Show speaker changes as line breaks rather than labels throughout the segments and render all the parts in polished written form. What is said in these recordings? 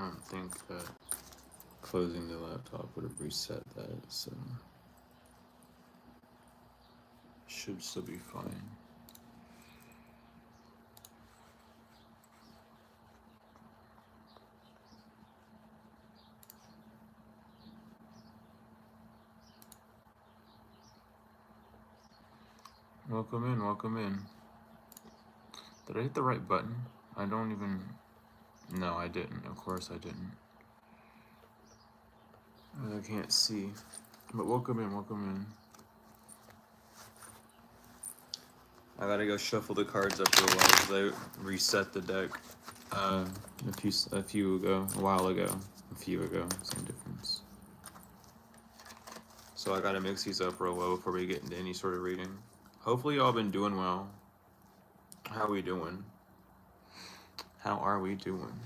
don't think that closing the laptop would have reset that, so should still be fine. Welcome in, welcome in. Did I hit the right button? I don't even... No, I didn't. Of course I didn't. I can't see. But welcome in, welcome in. I gotta go shuffle the cards up for a while because I reset the deck a while ago. Same difference. So I gotta mix these up for a while before we get into any sort of reading. Hopefully y'all been doing well. How are we doing? How are we doing?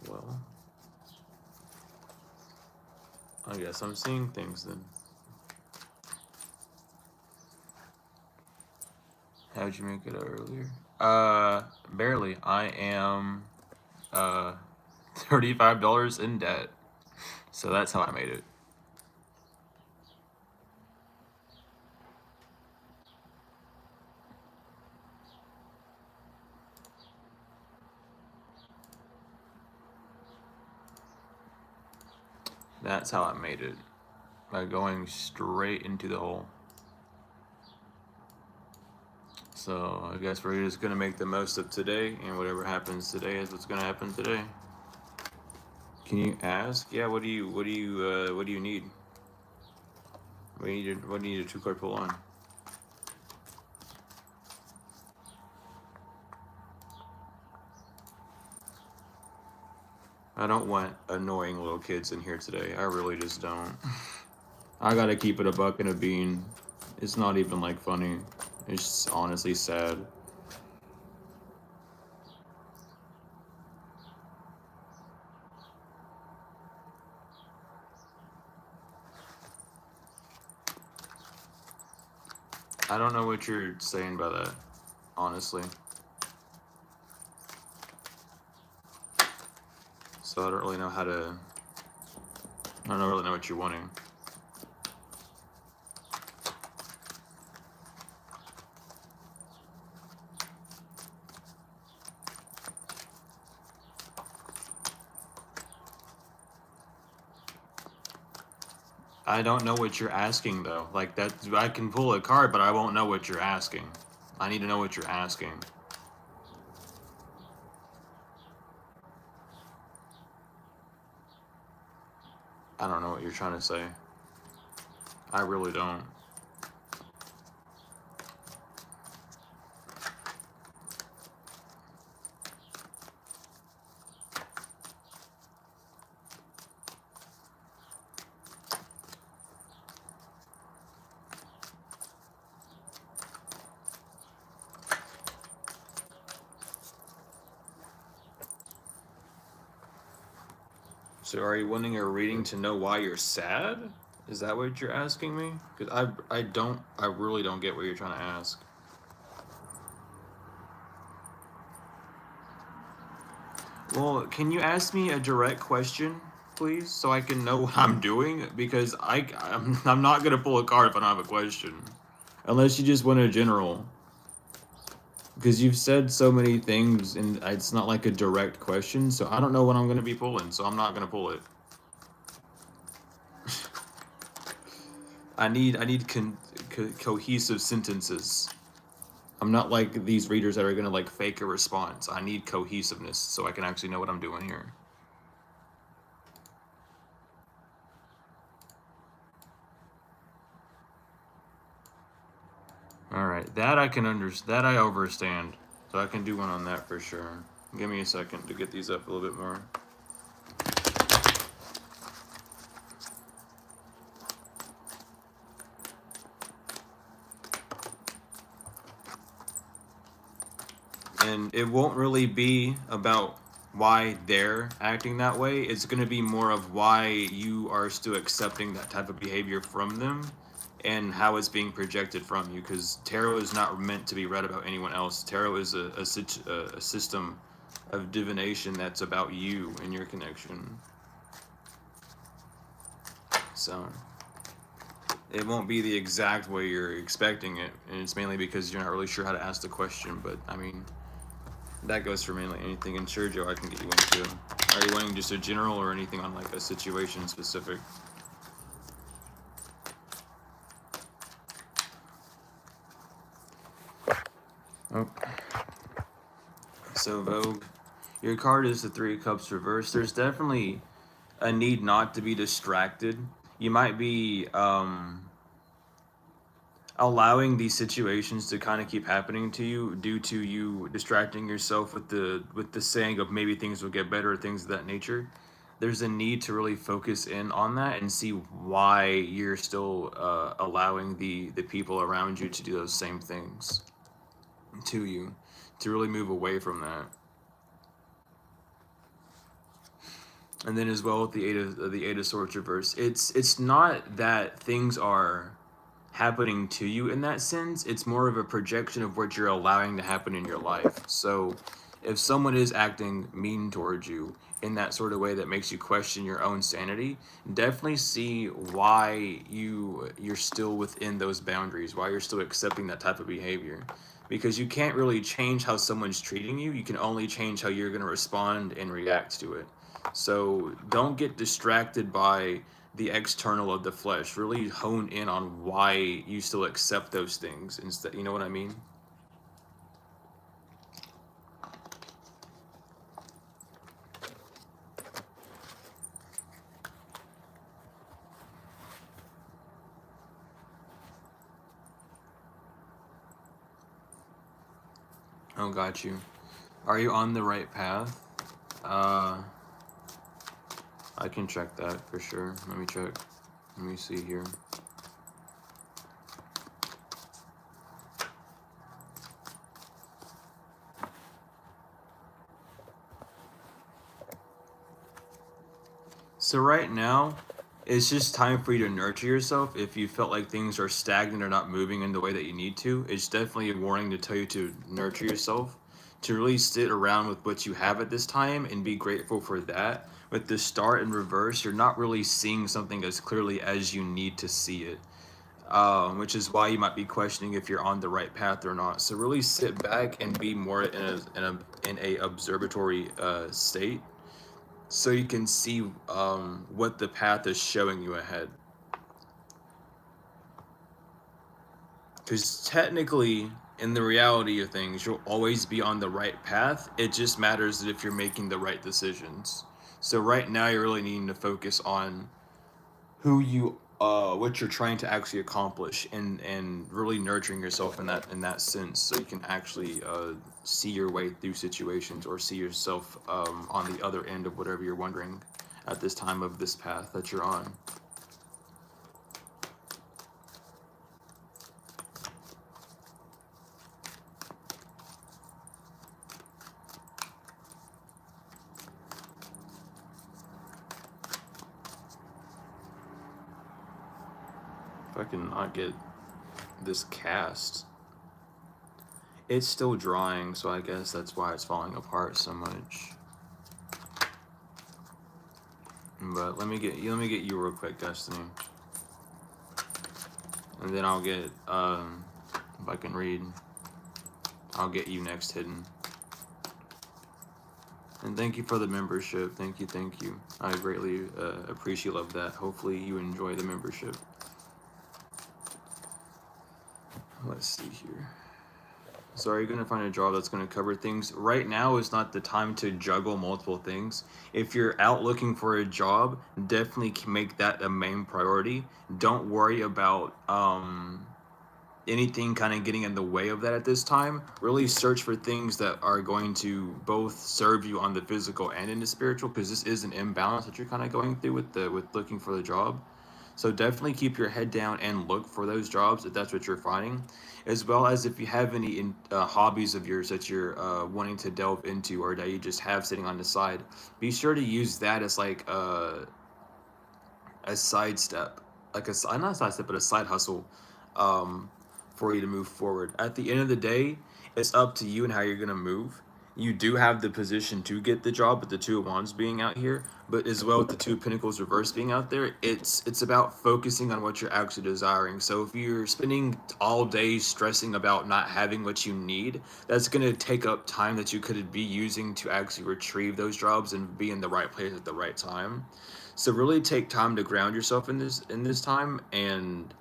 Well, I guess I'm seeing things then. How'd you make it out earlier? Barely. I am $35 in debt. So that's how I made it. That's how I made it. By going straight into the hole. So I guess we're just gonna make the most of today, and whatever happens today is what's gonna happen today. Can you ask? Yeah. What do you need? What do you need a 2-card pull on? I don't want annoying little kids in here today. I really just don't. I gotta keep it a buck and a bean. It's not even like funny. It's just honestly sad. I don't know what you're saying by that, honestly. So I don't really know how to... I don't really know what you're wanting. I don't know what you're asking, though. Like, that, I can pull a card, but I won't know what you're asking. I need to know what you're asking. I don't know what you're trying to say. I really don't. So are you wanting a reading to know why you're sad? Is that what you're asking me? Because I really don't get what you're trying to ask. Well, can you ask me a direct question, please, so I can know what I'm doing? Because I'm not gonna pull a card if I don't have a question, unless you just want a general. Because you've said so many things, and it's not like a direct question, so I don't know what I'm gonna be pulling, so I'm not gonna pull it. I need cohesive sentences. I'm not like these readers that are gonna like fake a response. I need cohesiveness so I can actually know what I'm doing here. All right, that I can understand. That I understand. So I can do one on that for sure. Give me a second to get these up a little bit more. And it won't really be about why they're acting that way. It's going to be more of why you are still accepting that type of behavior from them. and how it's being projected from you, because tarot is not meant to be read about anyone else. Tarot is a system of divination that's about you and your connection. So it won't be the exact way you're expecting it, and it's mainly because you're not really sure how to ask the question. But I mean, that goes for mainly anything. And sure, Joe, I can get you into. Are you wanting just a general or anything on like a situation specific? Oh. So Vogue, your card is the Three of Cups reversed. There's definitely a need not to be distracted. You might be allowing these situations to kind of keep happening to you due to you distracting yourself with the saying of maybe things will get better or things of that nature. There's a need to really focus in on that and see why you're still allowing the people around you to do those same things to you, to really move away from that. And then as well with the Eight of Swords reverse, it's not that things are happening to you in that sense. It's more of a projection of what you're allowing to happen in your life. So if someone is acting mean towards you in that sort of way that makes you question your own sanity, definitely see why you're still within those boundaries, why you're still accepting that type of behavior. Because you can't really change how someone's treating you. You can only change how you're going to respond and react to it. So don't get distracted by the external of the flesh. Really hone in on why you still accept those things instead. You know what I mean? Oh, got you. Are you on the right path? I can check that for sure. Let me check. Let me see here. So right now, it's just time for you to nurture yourself. If you felt like things are stagnant or not moving in the way that you need to, it's definitely a warning to tell you to nurture yourself, to really sit around with what you have at this time and be grateful for that. With the start in reverse, you're not really seeing something as clearly as you need to see it, which is why you might be questioning if you're on the right path or not. So really sit back and be more in a observatory state, so you can see what the path is showing you ahead. Because technically, in the reality of things, you'll always be on the right path. It just matters that if you're making the right decisions. So right now, you're really needing to focus on what you're trying to actually accomplish, and really nurturing yourself in that sense, so you can actually see your way through situations, or see yourself on the other end of whatever you're wondering at this time of this path that you're on. If I can not get this cast, it's still drying, so I guess that's why it's falling apart so much. But let me get you real quick, Destiny, and then I'll get if I can read, I'll get you next, Hidden. And thank you for the membership. Thank you. I greatly appreciate that. Hopefully you enjoy the membership. Let's see here. So are you going to find a job that's going to cover things? Right now is not the time to juggle multiple things. If you're out looking for a job, definitely make that a main priority. Don't worry about anything kind of getting in the way of that at this time. Really search for things that are going to both serve you on the physical and in the spiritual, because this is an imbalance that you're kind of going through with looking for the job. So definitely keep your head down and look for those jobs if that's what you're finding, as well as if you have any hobbies of yours that you're wanting to delve into, or that you just have sitting on the side. Be sure to use that as like a sidestep like not a side step, but a side hustle, um, for you to move forward. At the end of the day, it's up to you and how you're gonna move. You do have the position to get the job with the Two of Wands being out here, but as well with the Two of Pentacles reverse being out there, it's about focusing on what you're actually desiring. So if you're spending all day stressing about not having what you need, that's gonna take up time that you could be using to actually retrieve those jobs and be in the right place at the right time. So really take time to ground yourself in this time and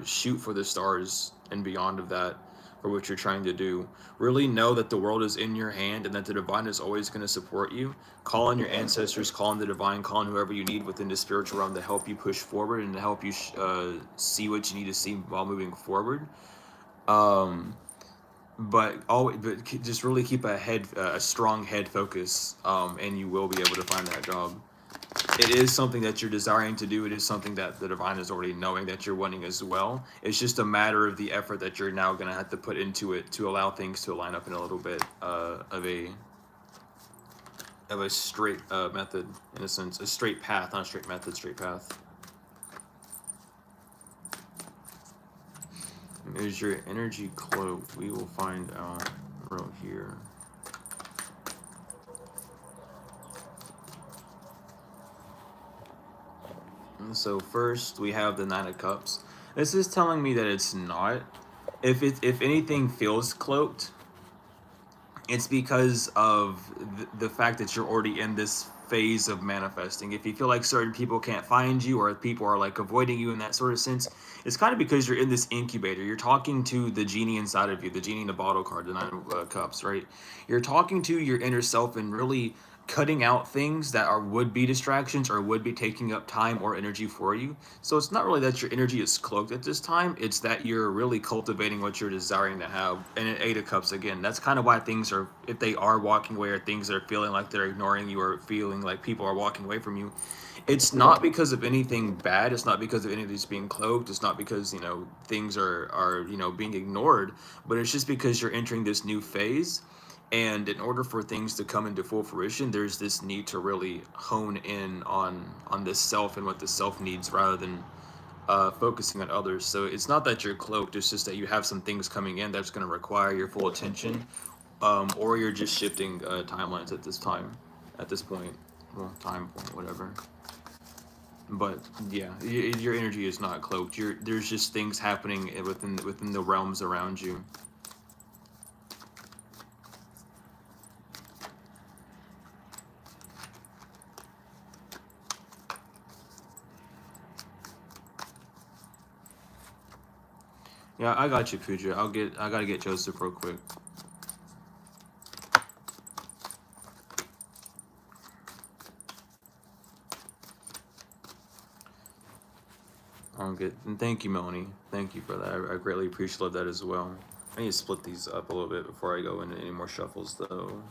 shoot for the stars and beyond of that for what you're trying to do. Really know that the world is in your hand and that the divine is always going to support you. Call on your ancestors, call on the divine, call on whoever you need within the spiritual realm to help you push forward and to help you see what you need to see while moving forward. Um, but just really keep a strong head focus, and you will be able to find that job. It is something that you're desiring to do. It is something that the divine is already knowing that you're wanting as well. It's just a matter of the effort that you're now going to have to put into it to allow things to line up in a little bit of a straight method, in a sense, a straight path, not a straight method, straight path. Is your energy cloaked? We will find out right here. So first we have the Nine of Cups. This is telling me that it's not. If anything feels cloaked, it's because of the fact that you're already in this phase of manifesting. If you feel like certain people can't find you, or if people are like avoiding you in that sort of sense, it's kind of because you're in this incubator. You're talking to the genie inside of you, the genie in the bottle card, the Nine of Cups, right? You're talking to your inner self and really cutting out things that are would be distractions or would be taking up time or energy for you. So it's not really that your energy is cloaked at this time, it's that you're really cultivating what you're desiring to have. And an Eight of Cups, again, that's kind of why things are, if they are walking away or things are feeling like they're ignoring you or feeling like people are walking away from you, it's not because of anything bad. It's not because of any of these being cloaked. It's not because, things are being ignored, but it's just because you're entering this new phase. And in order for things to come into full fruition, there's this need to really hone in on this self and what the self needs, rather than focusing on others. So it's not that you're cloaked, it's just that you have some things coming in that's going to require your full attention, or you're just shifting timelines at this point, well, time point, whatever. But yeah, your energy is not cloaked. There's just things happening within the realms around you. Yeah, I got you, Pooja. I gotta get Joseph real quick. And thank you, Melanie. Thank you for that. I greatly appreciate that as well. I need to split these up a little bit before I go into any more shuffles, though.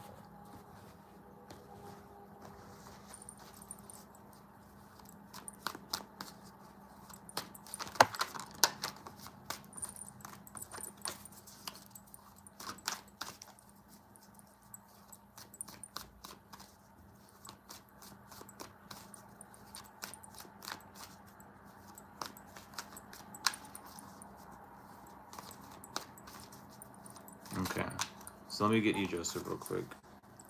Okay, so let me get you, Joseph, real quick.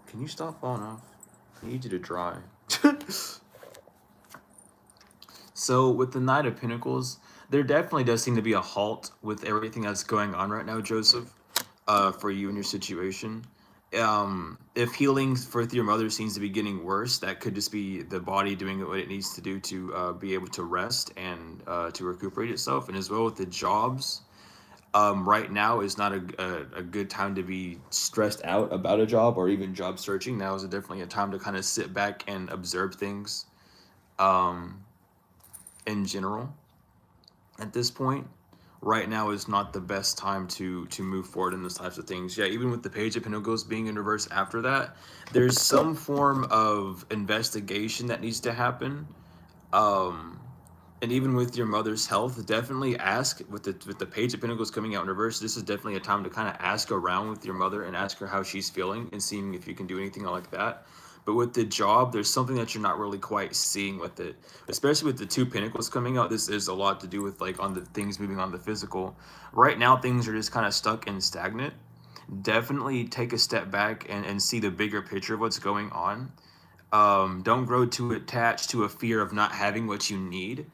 Can you stop falling off? I need you to dry. So with the Knight of Pentacles, there definitely does seem to be a halt with everything that's going on right now, Joseph, for you and your situation. If healing for your mother seems to be getting worse, that could just be the body doing what it needs to do to be able to rest and to recuperate itself. And as well with the jobs, right now is not a good time to be stressed out about a job or even job searching. Now is definitely a time to kind of sit back and observe things in general. At this point, right now is not the best time to move forward in those types of things. Yeah, even with the Page of Pentacles being in reverse after that, there's some form of investigation that needs to happen. And even with your mother's health, definitely ask with the Page of Pentacles coming out in reverse. This is definitely a time to kind of ask around with your mother and ask her how she's feeling and seeing if you can do anything like that. But with the job, there's something that you're not really quite seeing with it, especially with the two pentacles coming out. This is a lot to do with like on the things moving on the physical. Right now, things are just kind of stuck and stagnant. Definitely take a step back and see the bigger picture of what's going on. Don't grow too attached to a fear of not having what you need.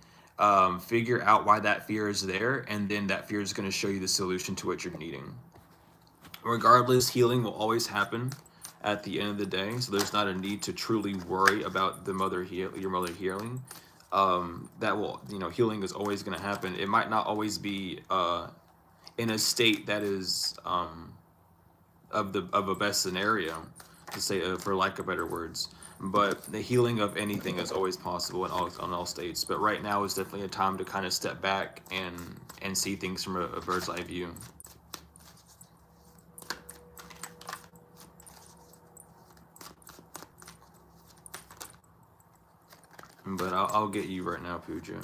Figure out why that fear is there, and then that fear is going to show you the solution to what you're needing. Regardless, healing will always happen at the end of the day, so there's not a need to truly worry about your mother healing. That will, healing is always going to happen. It might not always be in a state that is of a best scenario, to say for lack of better words. But the healing of anything is always possible in all states. But right now is definitely a time to kind of step back and see things from a bird's eye view. But I'll get you right now, Pooja.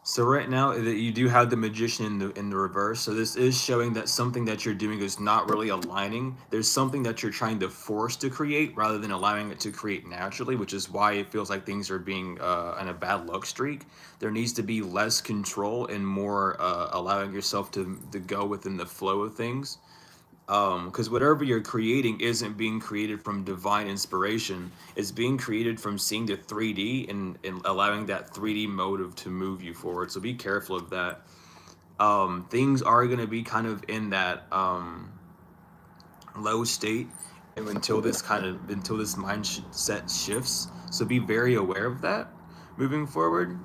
So right now that you do have the Magician in the reverse, so this is showing that something that you're doing is not really aligning. There's something that you're trying to force to create rather than allowing it to create naturally, which is why it feels like things are being on a bad luck streak. There needs to be less control and more allowing yourself to go within the flow of things. Because whatever you're creating isn't being created from divine inspiration. It's being created from seeing the 3D and allowing that 3D motive to move you forward. So be careful of that. Things are going to be kind of in that low state until this mindset shifts. So be very aware of that moving forward.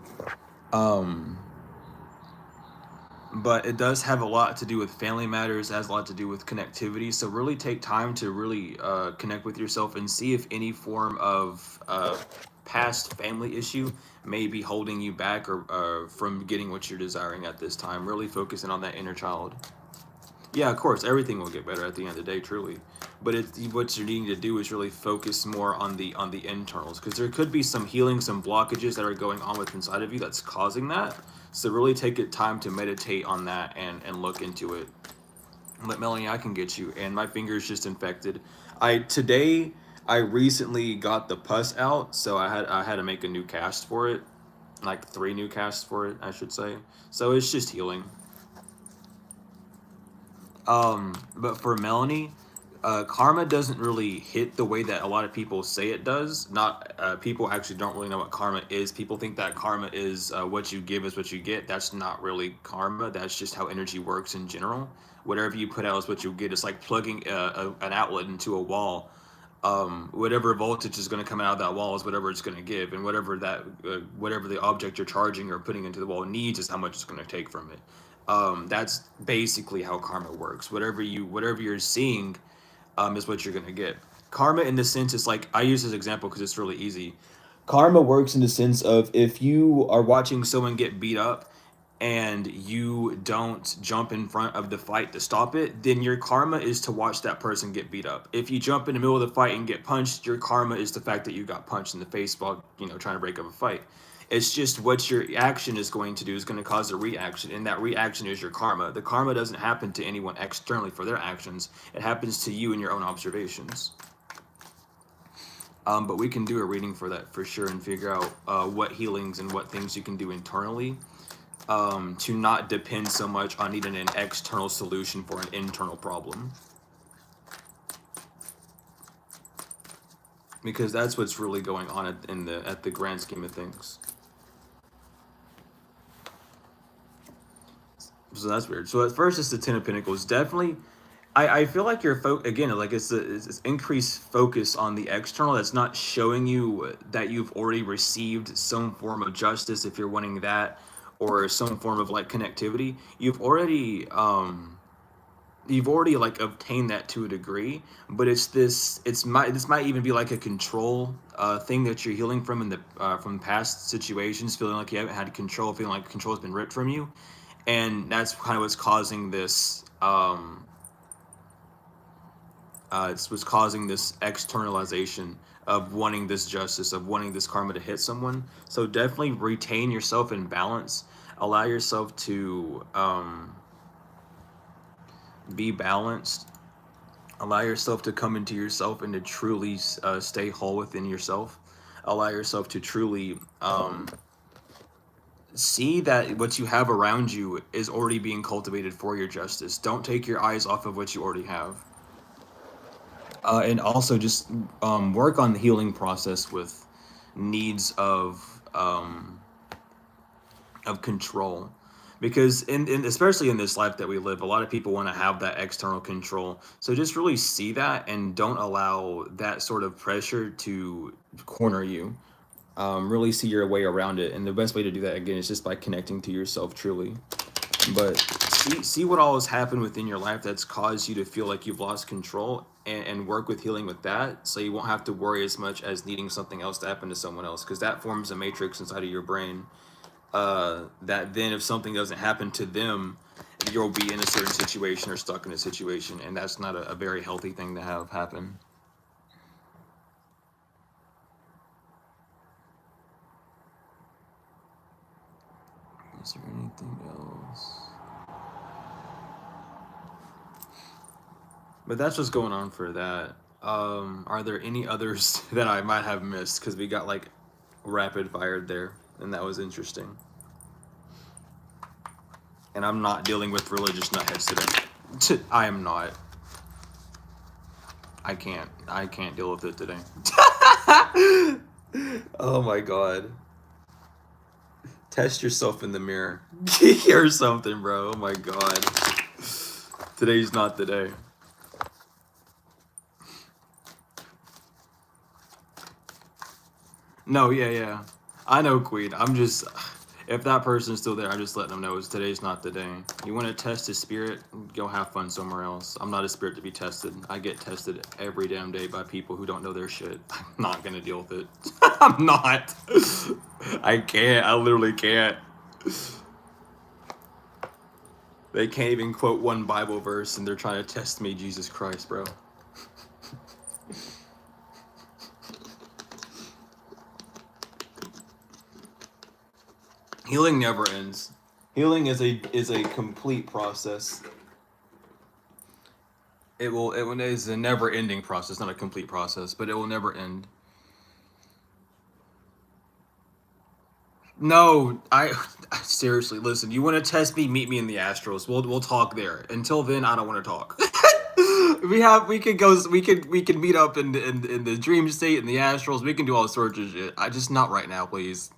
But it does have a lot to do with family matters, has a lot to do with connectivity. So really take time to really connect with yourself and see if any form of past family issue may be holding you back or from getting what you're desiring at this time. Really focusing on that inner child. Yeah, of course, everything will get better at the end of the day, truly. But what you're needing to do is really focus more on the internals, because there could be some healing, some blockages that are going on with inside of you that's causing that. So really take it time to meditate on that and look into it. But Melanie, I can get you. And my finger's just infected. Today I recently got the pus out, so I had to make a new cast for it, like 3 new casts for it, I should say. So it's just healing. But for Melanie, karma doesn't really hit the way that a lot of people say it does. Not people actually don't really know what karma is. People think that karma is what you give is what you get. That's not really karma. That's just how energy works in general. Whatever you put out is what you get. It's like plugging an outlet into a wall. Whatever voltage is going to come out of that wall is whatever it's going to give, and whatever the object you're charging or putting into the wall needs is how much it's going to take from it. That's basically how karma works. Whatever you're seeing is what you're gonna get. Karma, in the sense, is like, I use this example because it's really easy. Karma works in the sense of, if you are watching someone get beat up and you don't jump in front of the fight to stop it, then your karma is to watch that person get beat up. If you jump in the middle of the fight and get punched, your karma is the fact that you got punched in the face while trying to break up a fight. It's just what your action is going to do is going to cause a reaction, and that reaction is your karma. The karma doesn't happen to anyone externally for their actions. It happens to you in your own observations. But we can do a reading for that for sure and figure out what healings and what things you can do internally to not depend so much on needing an external solution for an internal problem. Because that's what's really going on at the grand scheme of things. So that's weird. So at first, it's the Ten of Pentacles. Definitely, I feel like you're again, like it's increased focus on the external that's not showing you that you've already received some form of justice, if you're wanting that, or some form of like connectivity. You've already like obtained that to a degree, but this might even be like a control thing that you're healing from in the from past situations, feeling like you haven't had control, feeling like control has been ripped from you. And that's kind of what's causing this. It's what's causing this externalization of wanting this justice, of wanting this karma to hit someone. So definitely retain yourself in balance. Allow yourself to be balanced, Allow yourself to come into yourself and to truly stay whole within yourself. Allow yourself to truly see that what you have around you is already being cultivated for your justice. Don't take your eyes off of what you already have. And also just work on the healing process with needs of control, because in especially in this life that we live, a lot of people want to have that external control. So just really see that and don't allow that sort of pressure to corner you. Really see your way around it, and the best way to do that again is just by connecting to yourself truly. But see what all has happened within your life that's caused you to feel like you've lost control, and work with healing with that, so you won't have to worry as much as needing something else to happen to someone else, because that forms a matrix inside of your brain, that then if something doesn't happen to them, you'll be in a certain situation or stuck in a situation, and that's not a very healthy thing to have happen. Is there anything else? But that's what's going on for that. Are there any others that I might have missed? Because we got like rapid fired there, and that was interesting. And I'm not dealing with religious nutheads today. I am not. I can't deal with it today. Oh my god. Test yourself in the mirror. Hear something, bro. Oh my god. Today's not the day. No, yeah. I know, Queen. I'm just, if that person's still there, I'm just letting them know today's not the day. You want to test a spirit? Go have fun somewhere else. I'm not a spirit to be tested. I get tested every damn day by people who don't know their shit. I'm not gonna deal with it. I'm not. I can't. I literally can't. They can't even quote one Bible verse, and they're trying to test me. Jesus Christ, bro. Healing never ends. Healing is a complete process. It is a never ending process, not a complete process, but it will never end. No, I seriously listen. You want to test me? Meet me in the Astros. We'll talk there. Until then, I don't want to talk. we could meet up in the dream state in the Astros. We can do all sorts of shit. I just not right now, please.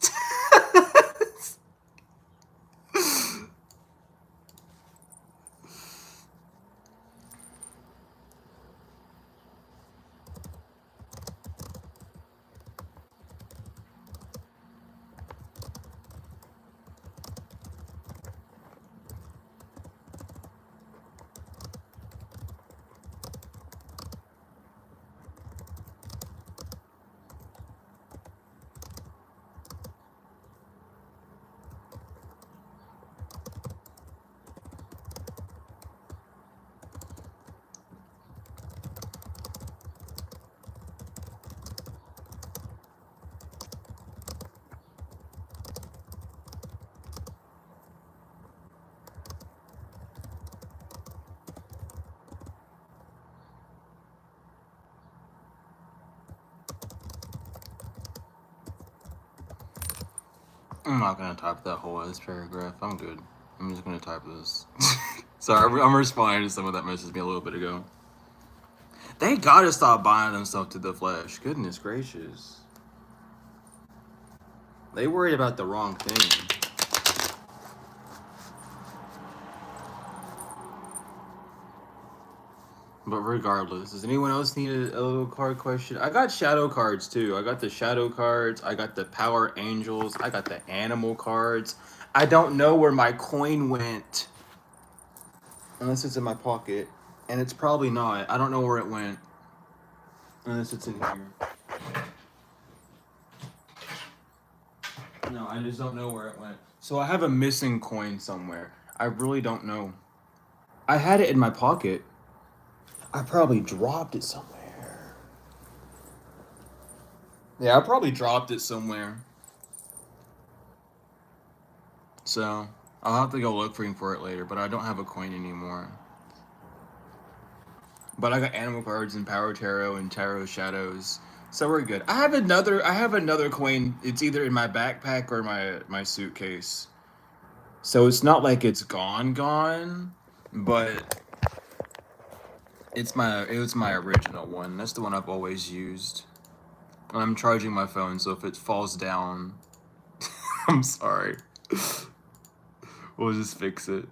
I'm not gonna type that whole ass paragraph. I'm good. I'm just gonna type this. Sorry, I'm responding to someone that messaged me a little bit ago. They gotta stop buying themselves to the flesh. Goodness gracious. They worried about the wrong thing. But regardless, does anyone else need a little card question? I got shadow cards too. I got the shadow cards. I got the power angels. I got the animal cards. I don't know where my coin went. Unless it's in my pocket. And it's probably not. I don't know where it went. Unless it's in here. No, I just don't know where it went. So I have a missing coin somewhere. I really don't know. I had it in my pocket. I probably dropped it somewhere. Yeah, I probably dropped it somewhere. So I'll have to go looking for it later, but I don't have a coin anymore. But I got animal cards and power tarot and tarot shadows, so we're good. I have another coin. It's either in my backpack or my suitcase. So it's not like it's gone, but it was my original one. That's the one I've always used. And I'm charging my phone, so if it falls down, I'm sorry. We'll just fix it.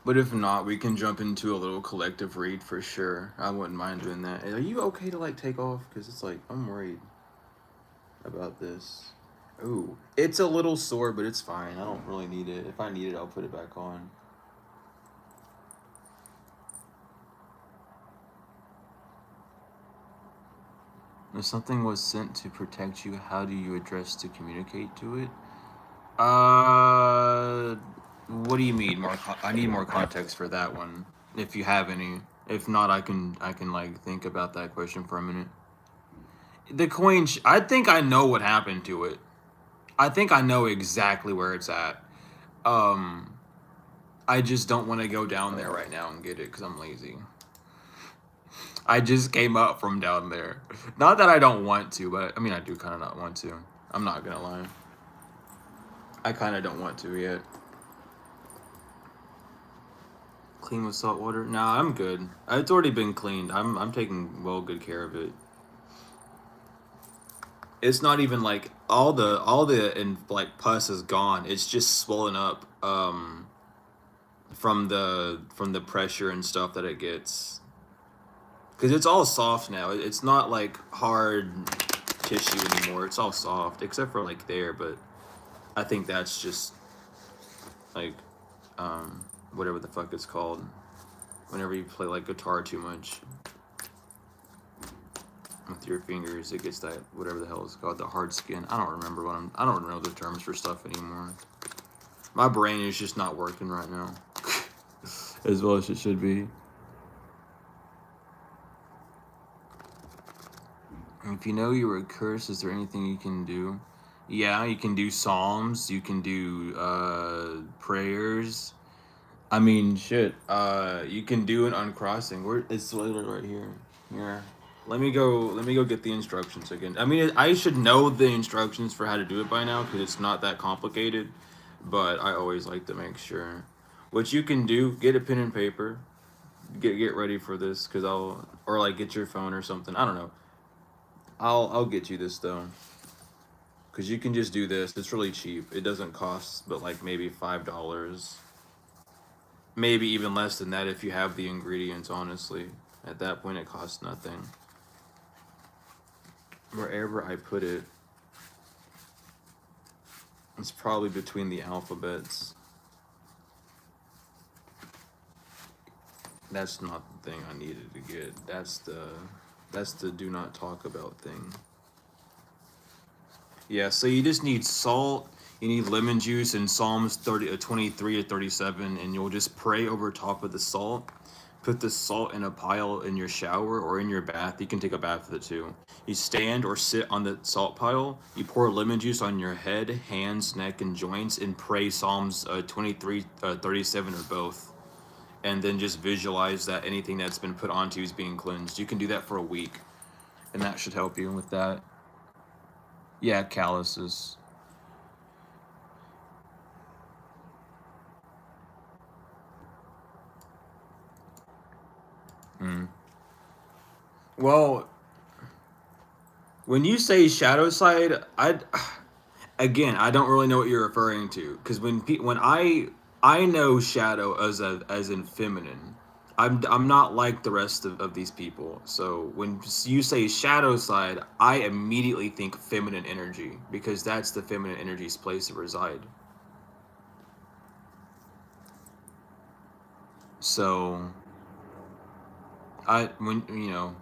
But if not, we can jump into a little collective read for sure. I wouldn't mind doing that. Are you okay to like take off? Because it's like, I'm worried about this. Ooh, it's a little sore, but it's fine. I don't really need it. If I need it, I'll put it back on. If something was sent to protect you, how do you address to communicate to it? What do you mean? I need more context for that one, if you have any. If not, I can like think about that question for a minute. The coin. I think I know what happened to it. I think I know exactly where it's at. I just don't want to go down there right now and get it because I'm lazy. I just came up from down there. Not that I don't want to, but I mean I do kind of not want to. I'm not gonna lie. I kind of don't want to yet. Clean with salt water? Nah, I'm good. It's already been cleaned. I'm taking well good care of it. It's not even like all the and like pus is gone. It's just swollen up from the pressure and stuff that it gets. Cuz it's all soft now. It's not like hard tissue anymore. It's all soft except for like there, but I think that's just like whatever the fuck it's called. Whenever you play like guitar too much with your fingers, it gets that whatever the hell it's called, the hard skin. I don't know the terms for stuff anymore. My brain is just not working right now as well as it should be. If you know you were cursed, is there anything you can do? Yeah, you can do psalms. You can do prayers. I mean, shit. You can do an uncrossing. Where it's literally right here. Here. Let me go get the instructions again. I mean, I should know the instructions for how to do it by now because it's not that complicated. But I always like to make sure. What you can do, get a pen and paper. Get ready for this because or like get your phone or something. I don't know. I'll get you this though. Cause you can just do this. It's really cheap. It doesn't cost but like maybe $5. Maybe even less than that if you have the ingredients, honestly. At that point it costs nothing. Wherever I put it, it's probably between the alphabets. That's not the thing I needed to get. That's the do not talk about thing. Yeah, so you just need salt, you need lemon juice and Psalms 23 or 37, and you'll just pray over top of the salt. Put the salt in a pile in your shower or in your bath. You can take a bath with it too. You stand or sit on the salt pile. You pour lemon juice on your head, hands, neck, and joints, and pray Psalms 23, 37, or both. And then just visualize that anything that's been put onto you is being cleansed. You can do that for a week, and that should help you with that. Yeah, calluses. Well, when you say shadow side, I don't really know what you're referring to because when I know shadow as in feminine. I'm not like the rest of these people. So when you say shadow side, I immediately think feminine energy because that's the feminine energy's place to reside. So when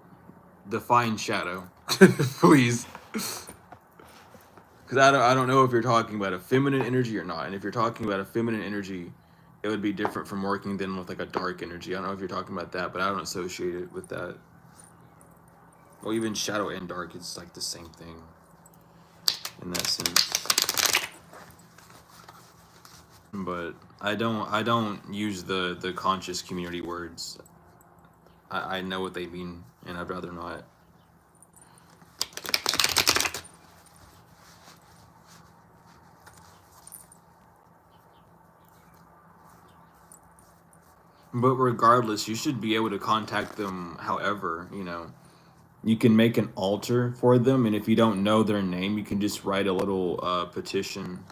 define shadow, please. Because I don't know if you're talking about a feminine energy or not. And if you're talking about a feminine energy, it would be different from working than with like a dark energy. I don't know if you're talking about that, but I don't associate it with that. Well, even shadow and dark, it's like the same thing in that sense. but I don't use the conscious community words. I know what they mean, and I'd rather not. But regardless, you should be able to contact them however, you know. You can make an altar for them, and if you don't know their name, you can just write a little petition.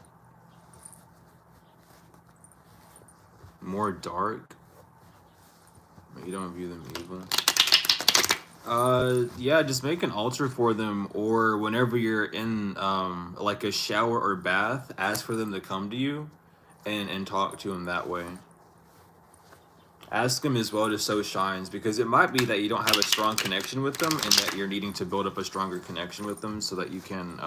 More dark? You don't view them evil. Yeah, just make an altar for them, or whenever you're in like a shower or bath, ask for them to come to you, and talk to them that way. Ask them as well to sow shines, because it might be that you don't have a strong connection with them, and that you're needing to build up a stronger connection with them so that you can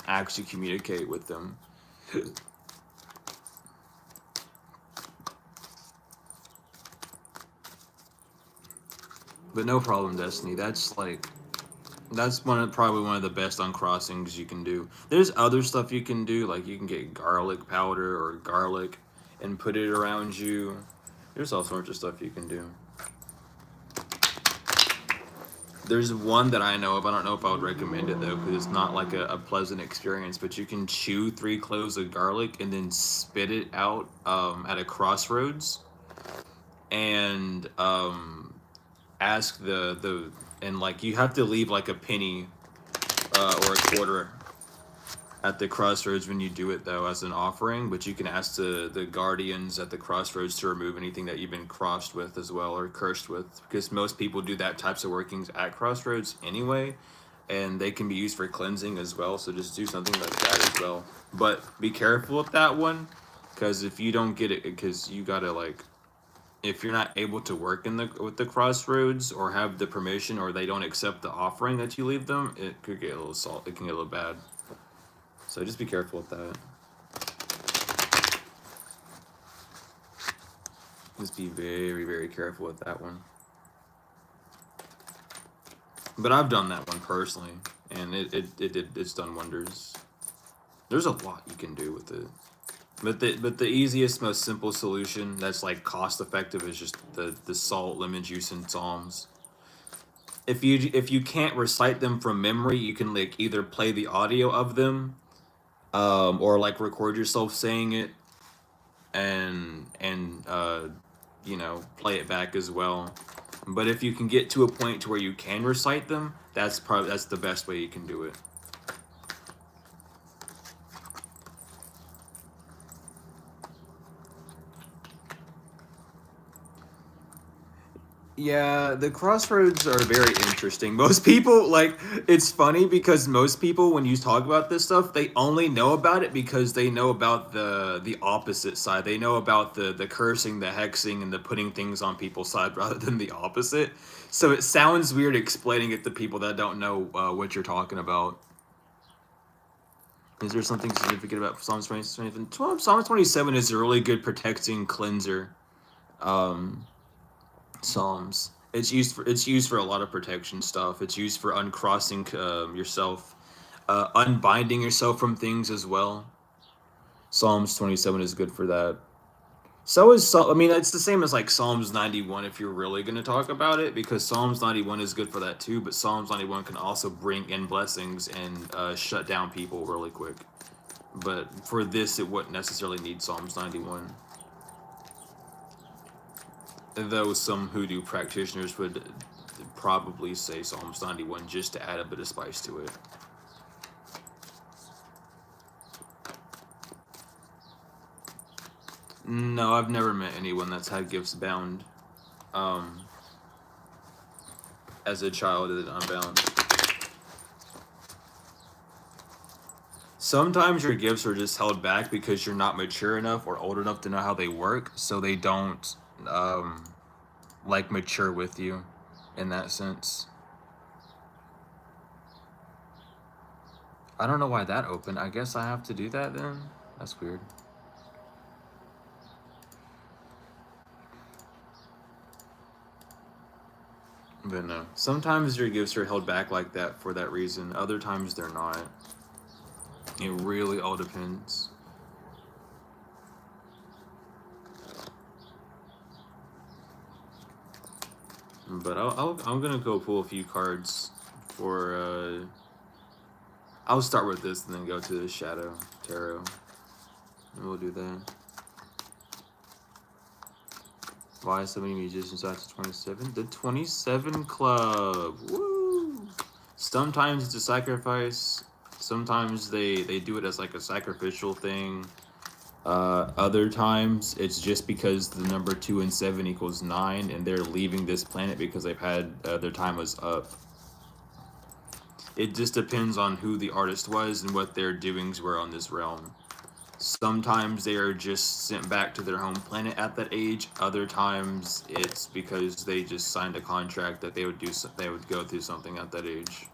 actually communicate with them. But no problem, Destiny. That's probably one of the best uncrossings you can do. There's other stuff you can do, like you can get garlic powder or garlic and put it around you. There's all sorts of stuff you can do. There's one that I know of. I don't know if I would recommend it though, because it's not like a pleasant experience. But you can chew 3 cloves of garlic and then spit it out at a crossroads, and ask the and like you have to leave like a penny or a quarter at the crossroads when you do it though as an offering. But you can ask the guardians at the crossroads to remove anything that you've been crossed with as well, or cursed with, because most people do that types of workings at crossroads anyway, and they can be used for cleansing as well. So just do something like that as well, but be careful with that one, because if you don't get it, because you gotta like, if you're not able to work in the with the crossroads, or have the permission, or they don't accept the offering that you leave them, it could get a little it can get a little bad. So just be careful with that. Just be very, very careful with that one. But I've done that one personally, and it's done wonders. There's a lot you can do with it. But the easiest, most simple solution that's like cost effective is just the salt, lemon juice, and psalms. If you can't recite them from memory, you can like either play the audio of them, or like record yourself saying it, and you know, play it back as well. But if you can get to a point to where you can recite them, that's the best way you can do it. Yeah, the crossroads are very interesting. Most people, like, it's funny because most people, when you talk about this stuff, they only know about it because they know about the opposite side. They know about the cursing, the hexing, and the putting things on people's side rather than the opposite. So it sounds weird explaining it to people that don't know what you're talking about. Is there something significant about Psalms 27? Psalms 27 is a really good protecting cleanser. Um, Psalms. It's used for a lot of protection stuff. It's used for uncrossing yourself, unbinding yourself from things as well. Psalms 27 is good for that. So is I mean, it's the same as like Psalms 91 if you're really going to talk about it, because Psalms 91 is good for that too. But Psalms 91 can also bring in blessings and shut down people really quick. But for this, it wouldn't necessarily need Psalms 91. Though some hoodoo practitioners would probably say Psalms 91 just to add a bit of spice to it. No, I've never met anyone that's had gifts bound um, as a child and unbound. Sometimes your gifts are just held back because you're not mature enough or old enough to know how they work, so they don't um, like mature with you in that sense. I don't know why that opened. I guess I have to do that then? That's weird. But no. Sometimes your gifts are held back like that for that reason. Other times they're not. It really all depends. But I'm gonna go pull a few cards for. I'll start with this and then go to the Shadow Tarot, and we'll do that. Why so many musicians after 27? The 27 Club. Woo! Sometimes it's a sacrifice. Sometimes they do it as like a sacrificial thing. Other times it's just because the number 2 and 7 equals 9, and they're leaving this planet because they've had their time was up. It just depends on who the artist was and what their doings were on this realm. Sometimes they are just sent back to their home planet at that age. Other times it's because they just signed a contract that they would go through something at that age.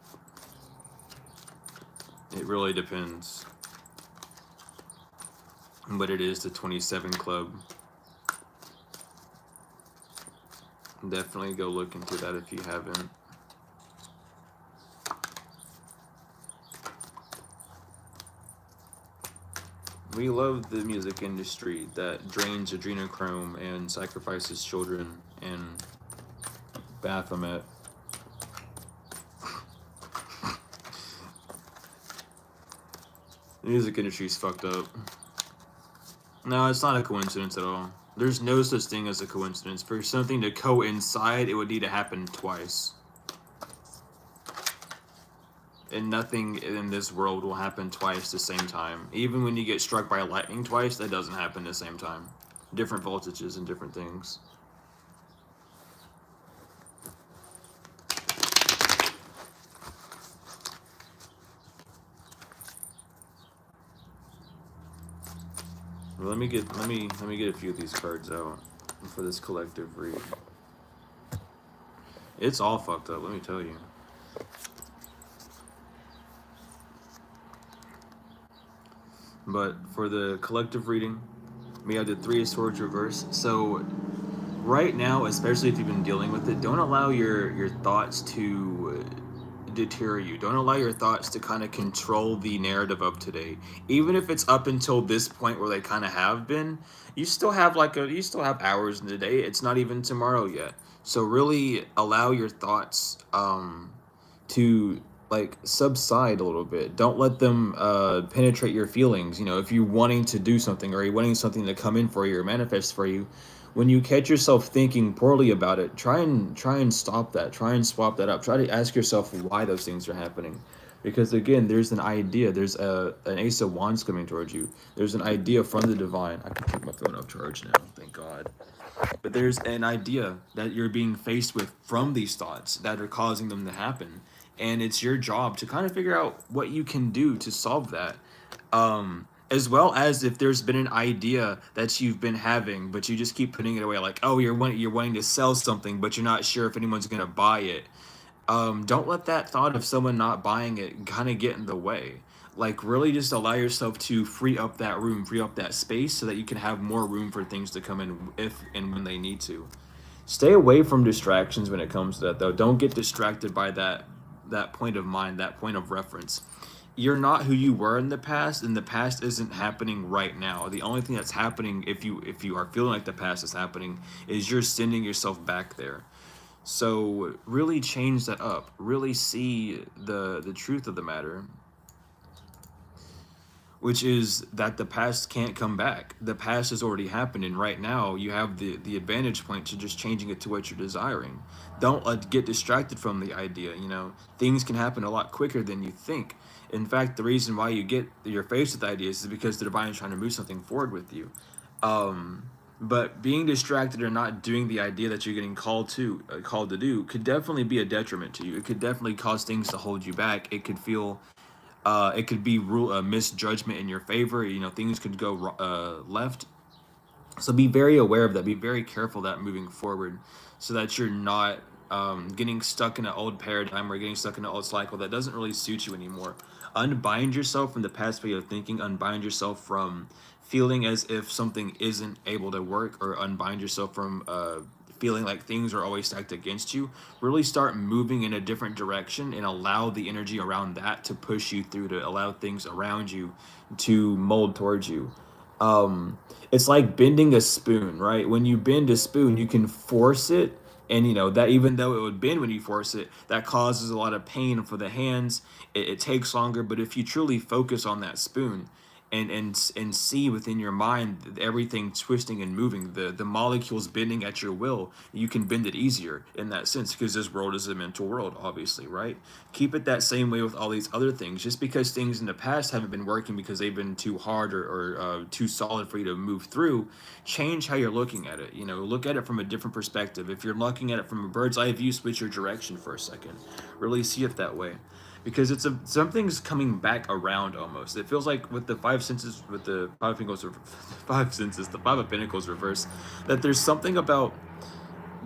It really depends. But it is the 27 Club. Definitely go look into that if you haven't. We love the music industry that drains adrenochrome and sacrifices children and Baphomet. The music industry's fucked up. No, it's not a coincidence at all. There's no such thing as a coincidence. For something to coincide, it would need to happen twice. And nothing in this world will happen twice the same time. Even when you get struck by lightning twice, that doesn't happen the same time. Different voltages and different things. Well, let me get a few of these cards out for this collective read. It's all fucked up, let me tell you. But for the collective reading, we have the 3 of Swords reverse. So right now, especially if you've been dealing with it, don't allow your thoughts to deter you. Don't allow your thoughts to kind of control the narrative of today. Even if it's up until this point where they kind of have been, you still have hours in the day. It's not even tomorrow yet. So really allow your thoughts to like subside a little bit. Don't let them penetrate your feelings. You know, if you're wanting to do something or you're wanting something to come in for you or manifest for you, when you catch yourself thinking poorly about it, try and stop that. Try and swap that up. Try to ask yourself why those things are happening. Because again, there's an idea. There's an Ace of Wands coming towards you. There's an idea from the divine. I can keep my phone off charge now. Thank God. But there's an idea that you're being faced with from these thoughts that are causing them to happen. And it's your job to kind of figure out what you can do to solve that. As well as if there's been an idea that you've been having, but you just keep putting it away, like, oh, you're wanting to sell something, but you're not sure if anyone's going to buy it. Don't let that thought of someone not buying it kind of get in the way. Like, really just allow yourself to free up that room, free up that space so that you can have more room for things to come in if and when they need to. Stay away from distractions when it comes to that, though. Don't get distracted by that point of mind, that point of reference. You're not who you were in the past, and the past isn't happening right now. The only thing that's happening, if you are feeling like the past is happening, is you're sending yourself back there. So really change that up. Really see the truth of the matter, which is that the past can't come back. The past has already happened, and right now you have the advantage point to just changing it to what you're desiring. Don't get distracted from the idea. You know, things can happen a lot quicker than you think. In fact, the reason why you're faced with ideas is because the divine is trying to move something forward with you. But being distracted or not doing the idea that you're getting called to do could definitely be a detriment to you. It could definitely cause things to hold you back. It could be misjudgment in your favor. You know, things could go left. So be very aware of that. Be very careful that moving forward, so that you're not getting stuck in an old paradigm or getting stuck in an old cycle that doesn't really suit you anymore. Unbind yourself from the past way of thinking. Unbind yourself from feeling as if something isn't able to work, or unbind yourself from feeling like things are always stacked against you. Really start moving in a different direction and allow the energy around that to push you through, to allow things around you to mold towards you. It's like bending a spoon, right? When you bend a spoon, you can force it And you know that even though it would bend when you force it, that causes a lot of pain for the hands. It takes longer, but if you truly focus on that spoon and see within your mind everything twisting and moving, the molecules bending at your will, you can bend it easier in that sense, because this world is a mental world, obviously, right? Keep it that same way with all these other things. Just because things in the past haven't been working because they've been too hard or too solid for you to move through, change how you're looking at it. You know, look at it from a different perspective. If you're looking at it from a bird's eye view, switch your direction for a second. Really see it that way, because something's coming back around almost. It feels like with the five senses, with the five pentacles, five senses, the five of pentacles reverse, that there's something about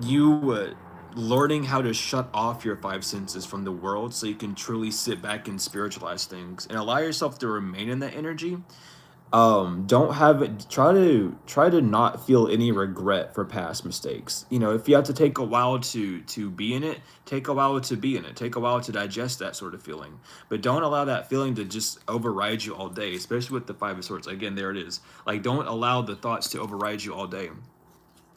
you learning how to shut off your five senses from the world so you can truly sit back and spiritualize things and allow yourself to remain in that energy. Don't have it, try to not feel any regret for past mistakes. You know, if you have to take a while to be in it, take a while to be in it, take a while to digest that sort of feeling, but don't allow that feeling to just override you all day, especially with the five of swords. Again, there it is. Like, don't allow the thoughts to override you all day.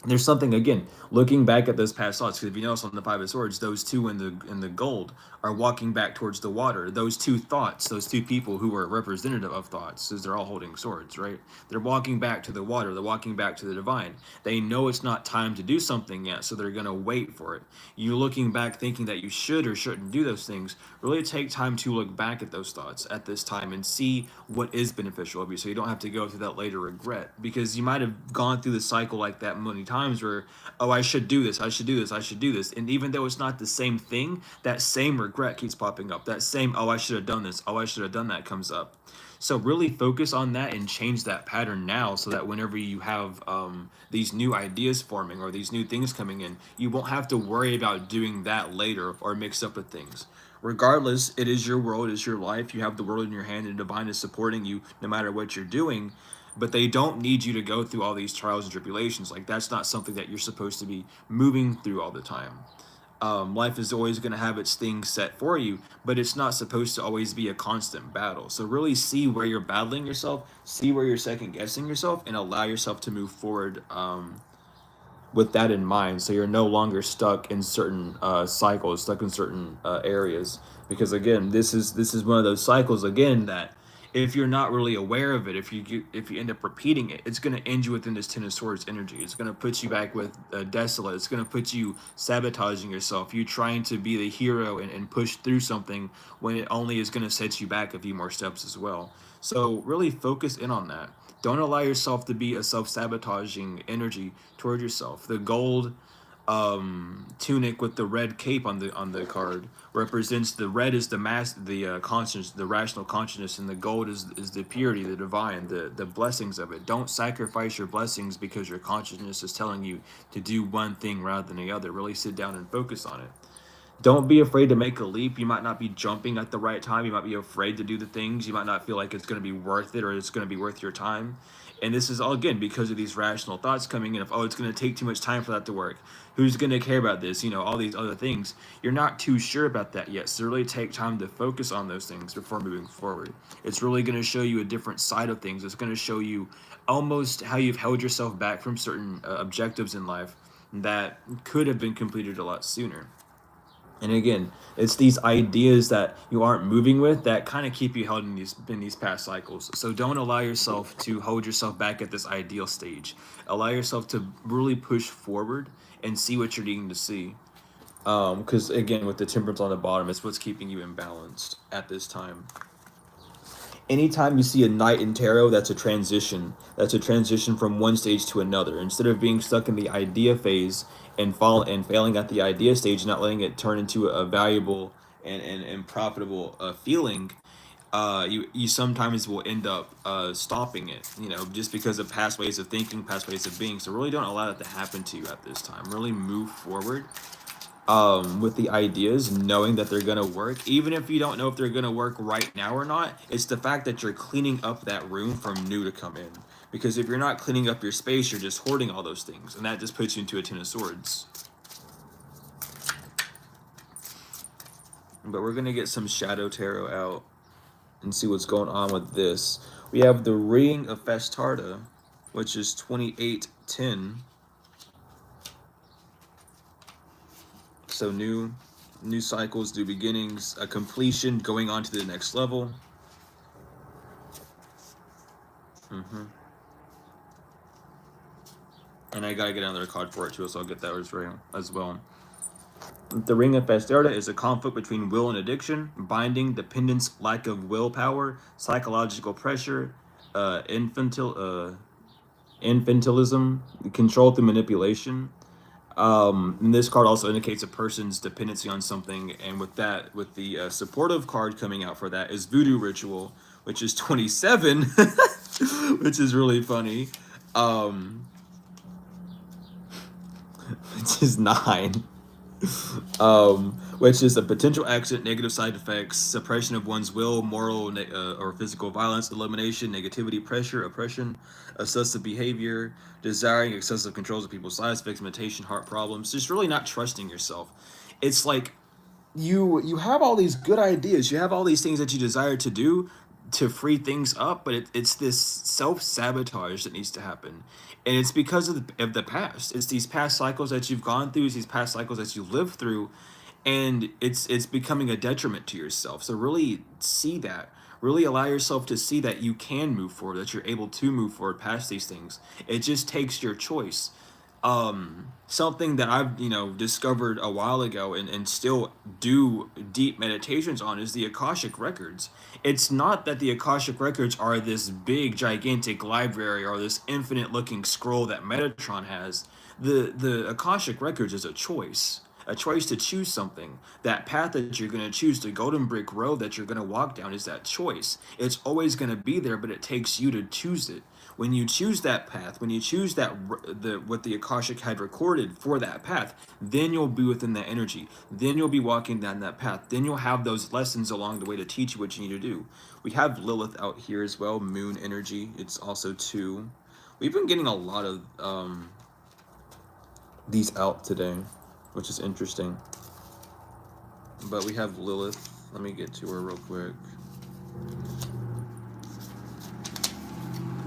There's something, again, looking back at those past thoughts, because if you notice on the five of swords, those two in the gold are walking back towards the water. Those two thoughts, those two people who are representative of thoughts, because they're all holding swords, right? They're walking back to the water. They're walking back to the divine. They know it's not time to do something yet, so they're going to wait for it. You looking back thinking that you should or shouldn't do those things, really take time to look back at those thoughts at this time and see what is beneficial of you, so you don't have to go through that later regret, because you might have gone through the cycle like that many times where, oh, I should do this, I should do this, I should do this, and even though it's not the same thing, that same regret keeps popping up. That same, oh, I should have done this, oh, I should have done that, comes up. So really focus on that and change that pattern now, so that whenever you have these new ideas forming or these new things coming in, you won't have to worry about doing that later or mix up with things. Regardless, it is your world, it's your life. You have the world in your hand, and divine is supporting you no matter what you're doing. But they don't need you to go through all these trials and tribulations. Like, that's not something that you're supposed to be moving through all the time. Life is always going to have its things set for you, but it's not supposed to always be a constant battle. So really see where you're battling yourself, see where you're second guessing yourself, and allow yourself to move forward with that in mind, so you're no longer stuck in certain cycles, stuck in certain areas. Because again, this is one of those cycles, again, that if you're not really aware of it, if you end up repeating it, it's going to end you within this Ten of Swords energy. It's going to put you back with desolate. It's going to put you sabotaging yourself, you trying to be the hero and push through something when it only is going to set you back a few more steps as well. So really focus in on that. Don't allow yourself to be a self-sabotaging energy toward yourself. The gold tunic with the red cape on the card represents, the red is the mass, the conscience, the rational consciousness, and the gold is the purity, the divine, the blessings of it. Don't sacrifice your blessings because your consciousness is telling you to do one thing rather than the other. Really sit down and focus on it. Don't be afraid to make a leap. You might not be jumping at the right time. You might be afraid to do the things. You might not feel like it's going to be worth it or it's going to be worth your time. And this is all, again, because of these rational thoughts coming in of, oh, it's going to take too much time for that to work. Who's going to care about this? You know, all these other things. You're not too sure about that yet. So really take time to focus on those things before moving forward. It's really going to show you a different side of things. It's going to show you almost how you've held yourself back from certain objectives in life that could have been completed a lot sooner. And again, it's these ideas that you aren't moving with that kind of keep you held in these past cycles. So don't allow yourself to hold yourself back at this ideal stage. Allow yourself to really push forward and see what you're needing to see. Because again, with the temperance on the bottom, it's what's keeping you imbalanced at this time. Anytime you see a knight in tarot, that's a transition. That's a transition from one stage to another. Instead of being stuck in the idea phase and failing at the idea stage, not letting it turn into a valuable and profitable feeling, you sometimes will end up stopping it, you know, just because of past ways of thinking, past ways of being. So really don't allow that to happen to you at this time. Really move forward with the ideas, knowing that they're gonna work, even if you don't know if they're gonna work right now or not. It's the fact that you're cleaning up that room from new to come in. Because if you're not cleaning up your space, you're just hoarding all those things, and that just puts you into a Ten of Swords. But we're gonna get some Shadow Tarot out and see what's going on with this. We have the Ring of Festarda, which is 2810. So new cycles, new beginnings, a completion, going on to the next level. And I gotta get another card for it too, so I'll get that as well. The Ring of Festerda is a conflict between will and addiction, binding, dependence, lack of willpower, psychological pressure, infantile, infantilism, control through manipulation. And this card also indicates a person's dependency on something, and with that, with the supportive card coming out for that is Voodoo Ritual, which is 27, which is really funny, which is 9. Which is a potential accident, negative side effects, suppression of one's will, moral or physical violence, elimination, negativity, pressure, oppression, obsessive behavior, desiring excessive controls of people's lives, victimization, heart problems, just really not trusting yourself. It's like you have all these good ideas, you have all these things that you desire to do to free things up, but it's this self-sabotage that needs to happen, and it's because of the past. It's these past cycles that you've gone through, it's these past cycles that you lived through, and it's becoming a detriment to yourself. So really see that, really allow yourself to see that you can move forward, that you're able to move forward past these things. It just takes your choice. Something that I've discovered a while ago, and still do deep meditations on, is the Akashic records. It's not that the Akashic records are this big gigantic library or this infinite looking scroll that Metatron has. The Akashic records is a choice to choose something. That path that you're going to choose, the golden brick road that you're going to walk down, is that choice. It's always going to be there, but it takes you to choose it. When you choose that path, when you choose what the Akashic had recorded for that path, then you'll be within that energy. Then you'll be walking down that path. Then you'll have those lessons along the way to teach you what you need to do. We have Lilith out here as well, moon energy. It's also 2. We've been getting a lot of these out today, which is interesting. But we have Lilith. Let me get to her real quick.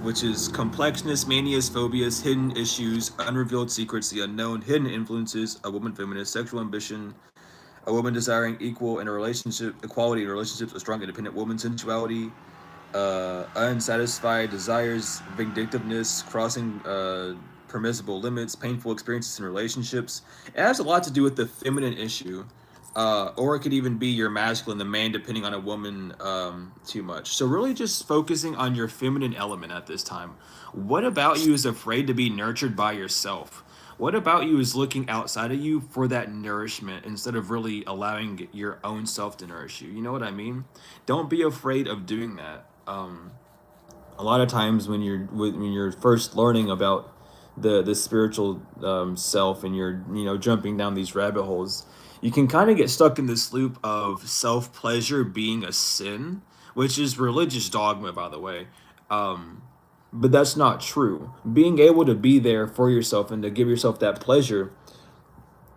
Which is complexness, manias, phobias, hidden issues, unrevealed secrets, the unknown, hidden influences, a woman feminist, sexual ambition, a woman desiring equality in relationships, a strong independent woman, sensuality, unsatisfied desires, vindictiveness, crossing permissible limits, painful experiences in relationships. It has a lot to do with the feminine issue. Or it could even be your masculine, the man, depending on a woman too much. So really just focusing on your feminine element at this time. What about you is afraid to be nurtured by yourself? What about you is looking outside of you for that nourishment instead of really allowing your own self to nourish you? You know what I mean? Don't be afraid of doing that. A lot of times when you're first learning about the spiritual self, and you're jumping down these rabbit holes, you can kind of get stuck in this loop of self-pleasure being a sin, which is religious dogma, by the way. But that's not true. Being able to be there for yourself and to give yourself that pleasure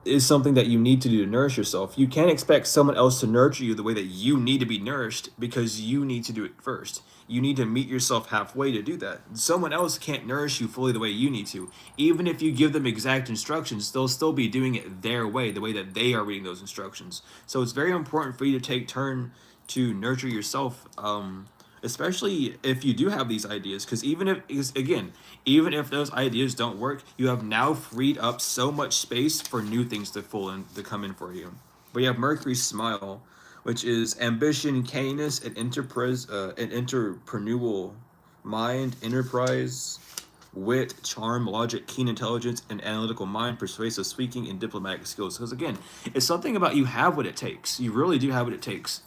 is something that you need to do to nourish yourself. You can't expect someone else to nurture you the way that you need to be nourished, because you need to do it first. You need to meet yourself halfway to do that. Someone else can't nourish you fully the way you need to. Even if you give them exact instructions, they'll still be doing it their way, the way that they are reading those instructions. So it's very important for you to take turn to nurture yourself, especially if you do have these ideas, because even if those ideas don't work, you have now freed up so much space for new things to come in for you. But you have Mercury's smile, which is ambition, canniness, an entrepreneurial mind, enterprise, wit, charm, logic, keen intelligence, and analytical mind, persuasive speaking, and diplomatic skills. Because again, it's something about you have what it takes. You really do have what it takes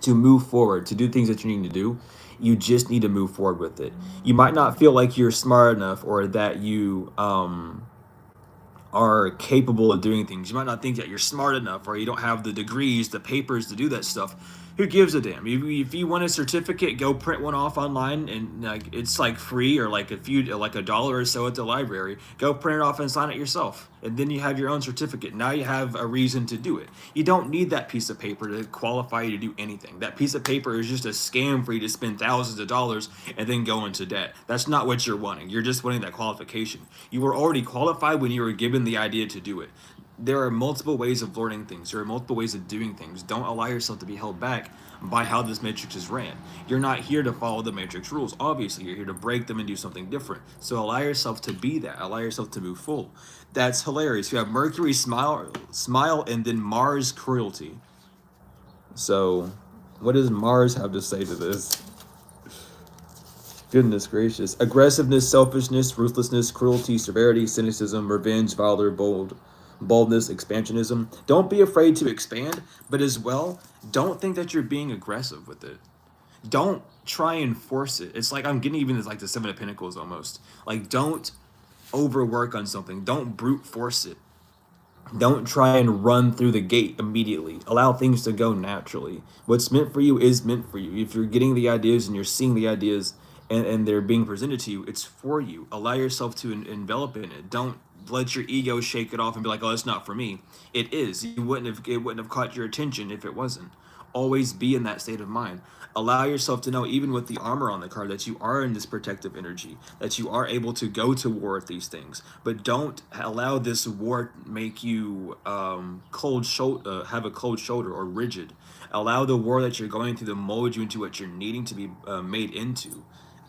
to move forward, to do things that you need to do. You just need to move forward with it. You might not feel like you're smart enough, or that you are capable of doing things. You might not think that you're smart enough, or you don't have the degrees, the papers to do that stuff. Who gives a damn? If you want a certificate, go print one off online, and it's like free, or like $1 or so at the library. Go print it off and sign it yourself, and then you have your own certificate. Now you have a reason to do it. You don't need that piece of paper to qualify you to do anything. That piece of paper is just a scam for you to spend thousands of dollars and then go into debt. That's not what you're wanting. You're just wanting that qualification. You were already qualified when you were given the idea to do it. there are multiple ways of learning things. There are multiple ways of doing things. Don't allow yourself to be held back by how this matrix is ran. You're not here to follow the matrix rules. Obviously, you're here to break them and do something different. So allow yourself to be that. Allow yourself to move full. That's hilarious. You have Mercury smile, and then Mars cruelty. So, what does Mars have to say to this? Goodness gracious. Aggressiveness, selfishness, ruthlessness, cruelty, severity, cynicism, revenge, valor, boldness, expansionism. Don't be afraid to expand, but as well, don't think that you're being aggressive with it. Don't try and force it. It's like I'm getting even as like the Seven of Pentacles almost. Like, don't overwork on something. Don't brute force it. Don't try and run through the gate immediately. Allow things to go naturally. What's meant for you is meant for you. If you're getting the ideas and you're seeing the ideas and they're being presented to you, it's for you. Allow yourself to envelop in it. Don't let your ego shake it off and be like, oh, it's not for me. It is. It wouldn't have caught your attention if it wasn't. Always be in that state of mind. Allow yourself to know, even with the armor on the card, that you are in this protective energy, that you are able to go to war with these things. But don't allow this war make you have a cold shoulder or rigid. Allow the war that you're going through to mold you into what you're needing to be made into.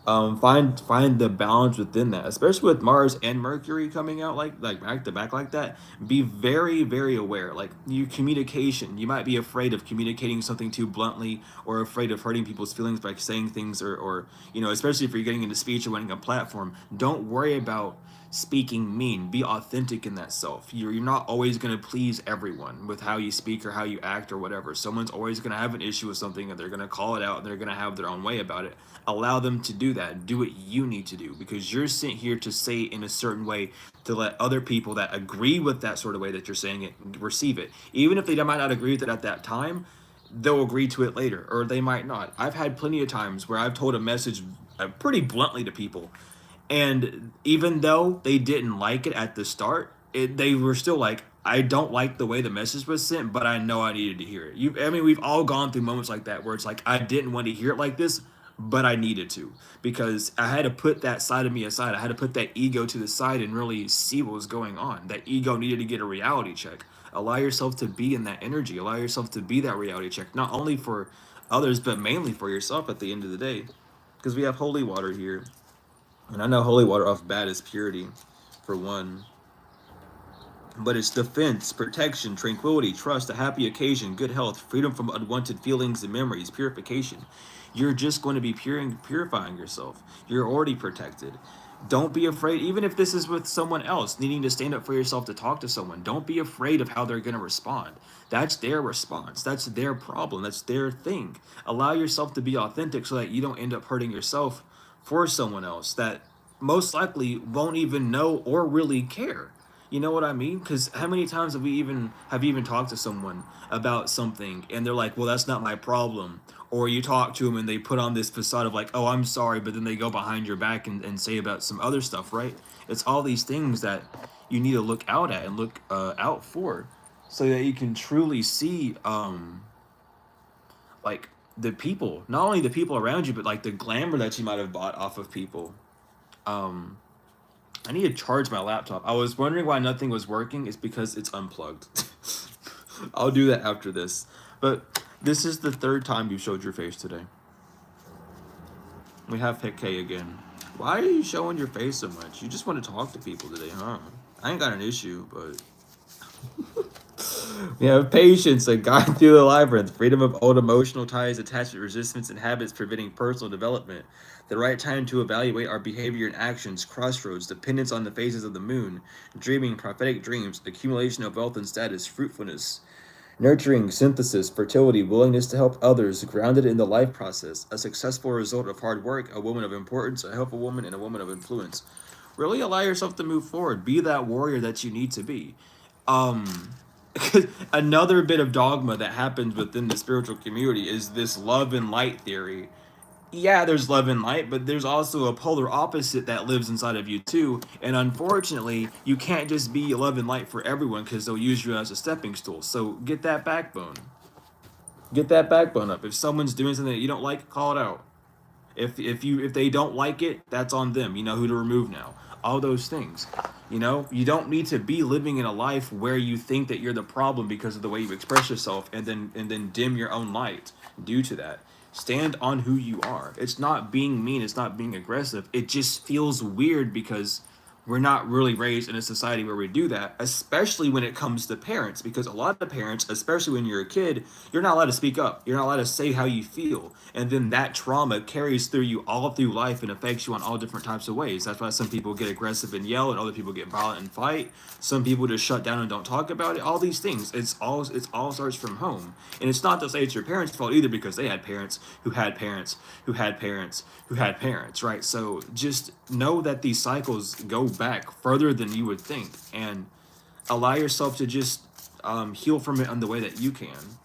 Find the balance within that, especially with Mars and Mercury coming out like back to back like that. Be very, very aware. Like, your communication, you might be afraid of communicating something too bluntly, or afraid of hurting people's feelings by saying things, or especially if you're getting into speech or winning a platform. Don't worry about speaking mean. Be authentic in that self. You're not always going to please everyone with how you speak or how you act or whatever. Someone's always going to have an issue with something, and they're going to call it out, and they're going to have their own way about it. Allow them to do that. Do what you need to do, because you're sent here to say it in a certain way to let other people that agree with that sort of way that you're saying it receive it. Even if they might not agree with it at that time, they'll agree to it later, or they might not. I've had plenty of times where I've told a message pretty bluntly to people, and even though they didn't like it at the start, they were still like, I don't like the way the message was sent, but I know I needed to hear it. I mean, we've all gone through moments like that where it's like, I didn't want to hear it like this, but I needed to, because I had to put that side of me aside. I had to put that ego to the side and really see what was going on. That ego needed to get a reality check. Allow yourself to be in that energy. Allow yourself to be that reality check, not only for others, but mainly for yourself at the end of the day. Because we have holy water here. And I know holy water off bat is purity, for one. But it's defense, protection, tranquility, trust, a happy occasion, good health, freedom from unwanted feelings and memories, purification. You're just going to be purifying yourself. You're already protected. Don't be afraid, even if this is with someone else, needing to stand up for yourself to talk to someone. Don't be afraid of how they're going to respond. That's their response. That's their problem. That's their thing. Allow yourself to be authentic so that you don't end up hurting yourself for someone else that most likely won't even know or really care. You know what I mean? Because how many times have you even talked to someone about something and they're like, well, that's not my problem. Or you talk to them and they put on this facade of like, oh, I'm sorry, but then they go behind your back and say about some other stuff, right? It's all these things that you need to look out at and look out for, so that you can truly see like the people, not only the people around you, but like the glamour that you might have bought off of people. Um, I need to charge my laptop. I was wondering why nothing was working. It's because it's unplugged. I'll do that after this. But this is the third time you showed your face today. We have Hit K again. Why are you showing your face so much? You just want to talk to people today, huh? I ain't got an issue, but... We have patience, a guide through the labyrinth, freedom of old emotional ties, attachment, resistance, and habits preventing personal development. The right time to evaluate our behavior and actions, crossroads, dependence on the phases of the moon, dreaming, prophetic dreams, accumulation of wealth and status, fruitfulness, nurturing, synthesis, fertility, willingness to help others, grounded in the life process, a successful result of hard work, a woman of importance, a helpful woman, and a woman of influence. Really allow yourself to move forward. Be that warrior that you need to be. Another bit of dogma that happens within the spiritual community is this love and light theory. Yeah, there's love and light, but there's also a polar opposite that lives inside of you too. And unfortunately, you can't just be love and light for everyone, because they'll use you as a stepping stool. So get that backbone. Get that backbone up. If someone's doing something that you don't like, call it out. If they don't like it, that's on them. You know who to remove now. all those things. You know, you don't need to be living in a life where you think that you're the problem because of the way you express yourself, and then dim your own light due to that. Stand on who you are. It's not being mean, it's not being aggressive. It just feels weird because we're not really raised in a society where we do that, especially when it comes to parents, because a lot of parents, especially when you're a kid, you're not allowed to speak up. You're not allowed to say how you feel. And then that trauma carries through you all through life and affects you on all different types of ways. That's why some people get aggressive and yell, and other people get violent and fight. Some people just shut down and don't talk about it. All these things. It's all starts from home. And it's not to say it's your parents' fault either, because they had parents who had parents who had parents who had parents, right? So just know that these cycles go back further than you would think, and allow yourself to just heal from it in the way that you can.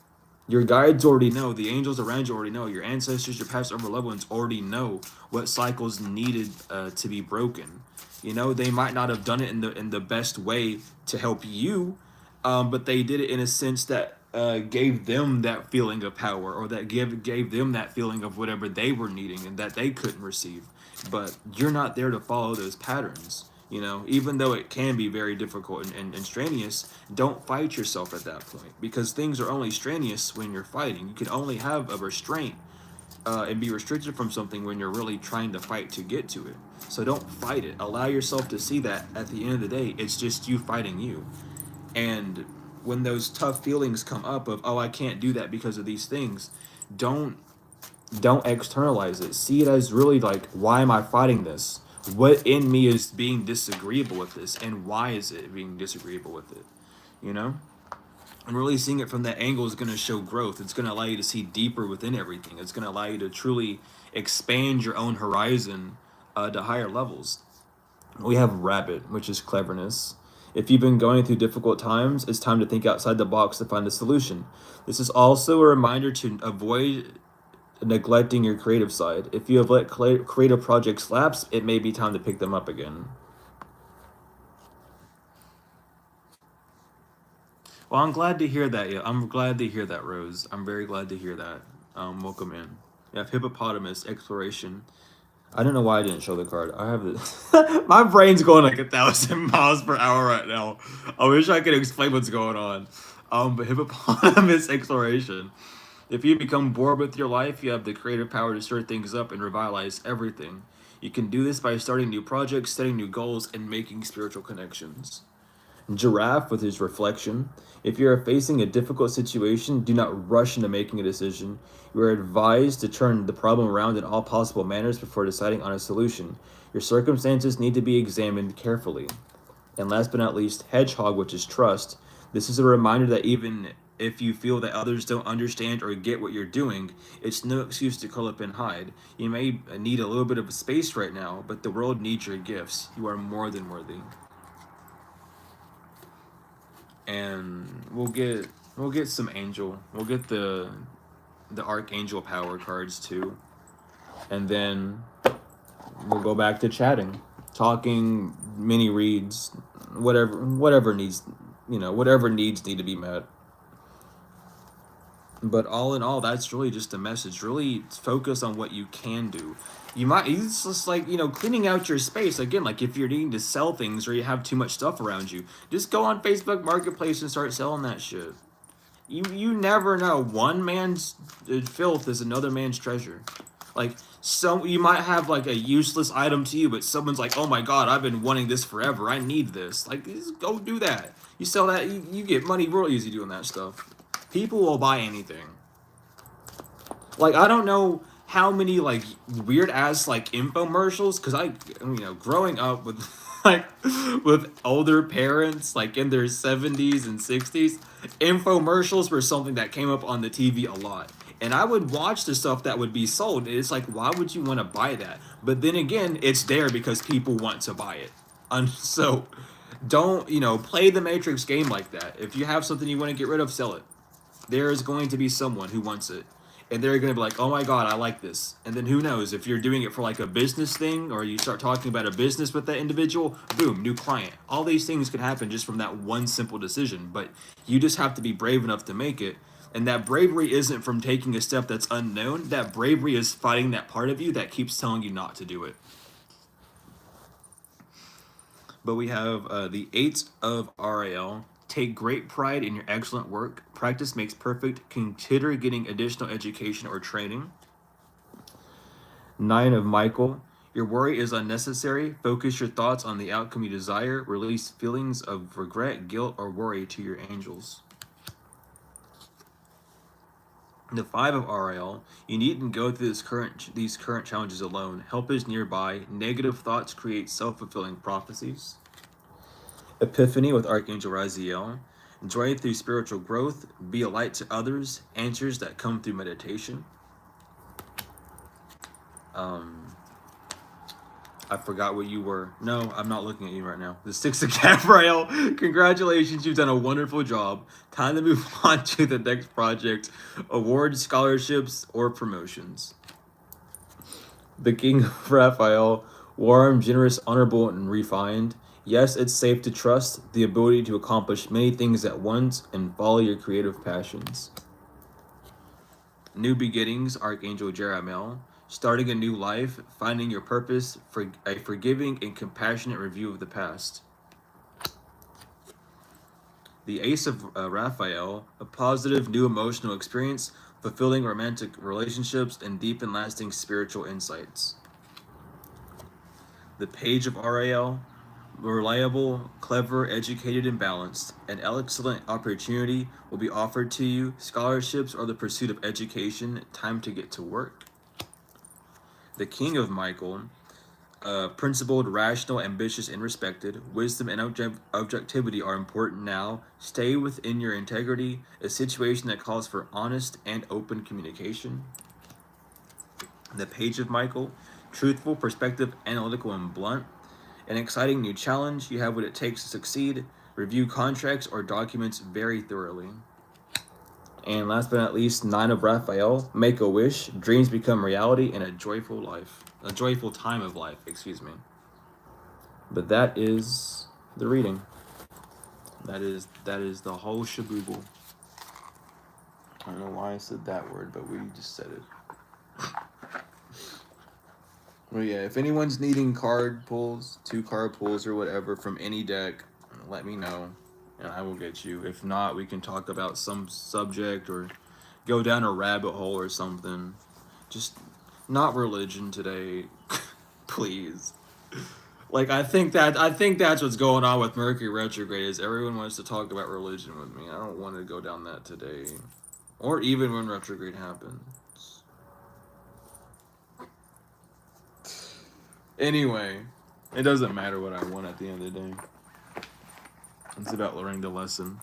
Your guides already know, the angels around you already know, your ancestors, your past over loved ones already know what cycles needed to be broken. You know, they might not have done it in the best way to help you, but they did it in a sense that gave them that feeling of power, or that gave them that feeling of whatever they were needing and that they couldn't receive. But you're not there to follow those patterns. You know, even though it can be very difficult and strenuous, don't fight yourself at that point, because things are only strenuous when you're fighting. You can only have a restraint and be restricted from something when you're really trying to fight to get to it. So don't fight it. Allow yourself to see that at the end of the day, it's just you fighting you. And when those tough feelings come up of, oh, I can't do that because of these things, don't don't externalize it. See it as really like, why am I fighting this? What in me is being disagreeable with this, and why is it being disagreeable with it? You know? And really seeing it from that angle is going to show growth. It's going to allow you to see deeper within everything. It's going to allow you to truly expand your own horizon to higher levels. We have rabbit, which is cleverness. If you've been going through difficult times, it's time to think outside the box to find a solution. This is also a reminder to avoid neglecting your creative side. If you have let creative projects lapse, it may be time to pick them up again. Well, I'm glad to hear that. Yeah, I'm glad to hear that, Rose. I'm very glad to hear that. Welcome in. You have hippopotamus exploration. I don't know why I didn't show the card. I have it. My brain's going like 1,000 miles per hour right now. I wish I could explain what's going on. But hippopotamus exploration. If you become bored with your life, you have the creative power to stir things up and revitalize everything. You can do this by starting new projects, setting new goals, and making spiritual connections. Giraffe with his reflection. If you are facing a difficult situation, do not rush into making a decision. You are advised to turn the problem around in all possible manners before deciding on a solution. Your circumstances need to be examined carefully. And last but not least, hedgehog, which is trust. This is a reminder that even if you feel that others don't understand or get what you're doing, it's no excuse to curl up and hide. You may need a little bit of space right now, but the world needs your gifts. You are more than worthy. And we'll get some angel. We'll get the archangel power cards too. And then we'll go back to chatting, talking, mini reads, whatever needs, whatever needs need to be met. But all in all, that's really just a message. Really focus on what you can do. It's just like, cleaning out your space. Again, like if you're needing to sell things or you have too much stuff around you, just go on Facebook Marketplace and start selling that shit. You never know. One man's filth is another man's treasure. Like, so you might have like a useless item to you, but someone's like, oh my god, I've been wanting this forever. I need this. Like, just go do that. You sell that, you get money real easy doing that stuff. People will buy anything. Like, I don't know how many like weird ass like infomercials, because growing up with like with older parents like in their 70s and 60s, infomercials were something that came up on the TV a lot. And I would watch the stuff that would be sold. And it's like, why would you want to buy that? But then again, it's there because people want to buy it. And so don't, play the Matrix game like that. If you have something you want to get rid of, sell it. There is going to be someone who wants it. And they're going to be like, oh my god, I like this. And then who knows, if you're doing it for like a business thing, or you start talking about a business with that individual, boom, new client. All these things could happen just from that one simple decision. But you just have to be brave enough to make it. And that bravery isn't from taking a step that's unknown. That bravery is fighting that part of you that keeps telling you not to do it. But we have the 8 of RAL. Take great pride in your excellent work. Practice makes perfect. Consider getting additional education or training. 9 of Michael. Your worry is unnecessary. Focus your thoughts on the outcome you desire. Release feelings of regret, guilt, or worry to your angels. The 5 of RL. You needn't go through these current challenges alone. Help is nearby. Negative thoughts create self-fulfilling prophecies. Epiphany with Archangel Raziel. Joy through spiritual growth. Be a light to others. Answers that come through meditation. I forgot what you were. No, I'm not looking at you right now. The 6 of Gabriel. Congratulations, you've done a wonderful job. Time to move on to the next project. Awards, scholarships, or promotions. The King of Raphael. Warm, generous, honorable, and refined. Yes, it's safe to trust the ability to accomplish many things at once and follow your creative passions. New beginnings, Archangel Jeremiel. Starting a new life, finding your purpose, for a forgiving and compassionate review of the past. The Ace of Raphael, a positive new emotional experience, fulfilling romantic relationships, and deep and lasting spiritual insights. The Page of RAL, reliable, clever, educated, and balanced. An excellent opportunity will be offered to you. Scholarships or the pursuit of education. Time to get to work. The King of Michael, principled, rational, ambitious, and respected. Wisdom and objectivity are important now. Stay within your integrity. A situation that calls for honest and open communication. The Page of Michael, truthful, perspective, analytical, and blunt. An exciting new challenge. You have what it takes to succeed. Review contracts or documents very thoroughly. And last but not least, 9 of Raphael, make a wish, dreams become reality, and a joyful life. A joyful time of life, excuse me. But that is the reading. That is the whole shabooble. I don't know why I said that word, but we just said it. Well, yeah, if anyone's needing card pulls, 2 card pulls or whatever from any deck, let me know, and I will get you. If not, we can talk about some subject or go down a rabbit hole or something. Just not religion today, please. Like, I think that's what's going on with Mercury retrograde is everyone wants to talk about religion with me. I don't want to go down that today, or even when retrograde happens. Anyway, it doesn't matter what I want at the end of the day. It's about learning the lesson.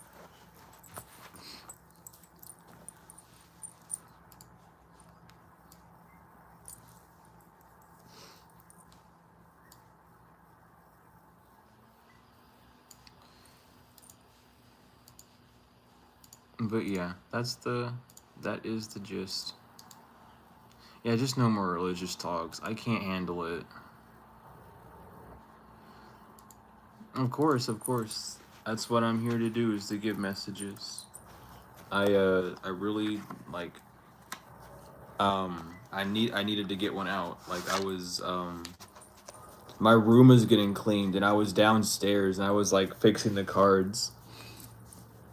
But yeah, that is the gist. Yeah, just no more religious talks. I can't handle it. Of course. That's what I'm here to do, is to give messages. I really like I needed to get one out. Like, I was my room was getting cleaned and I was downstairs and I was like fixing the cards.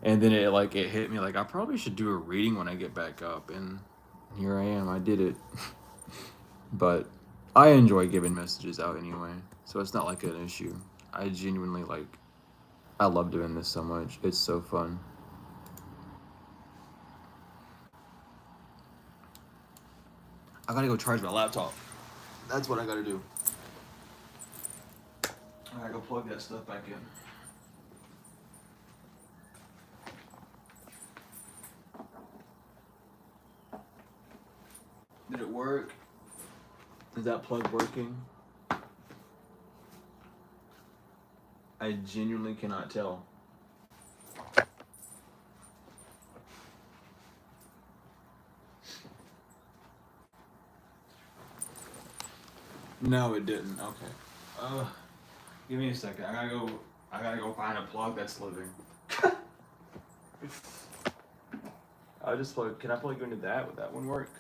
And then it hit me like I probably should do a reading when I get back up, and here I am. I did it. But I enjoy giving messages out anyway, so it's not like an issue. I genuinely I love doing this so much. It's so fun. I gotta go charge my laptop. That's what I gotta do. I gotta go plug that stuff back in. Did it work? Is that plug working? I genuinely cannot tell. No, it didn't. Okay. Give me a second. I gotta go find a plug that's living. I'll just plug. Can I plug you into that? Would that one work?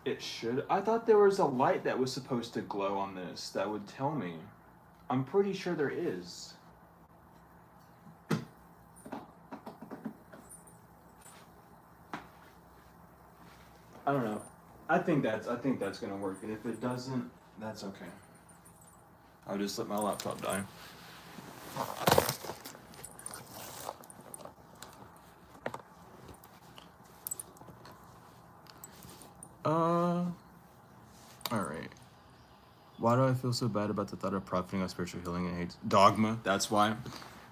It should. I thought there was a light that was supposed to glow on this that would tell me. I'm pretty sure there is. I don't know. I think that's gonna work, and if it doesn't, that's okay. I'll just let my laptop die. Alright. Why do I feel so bad about the thought of profiting on spiritual healing and AIDS? Dogma, that's why.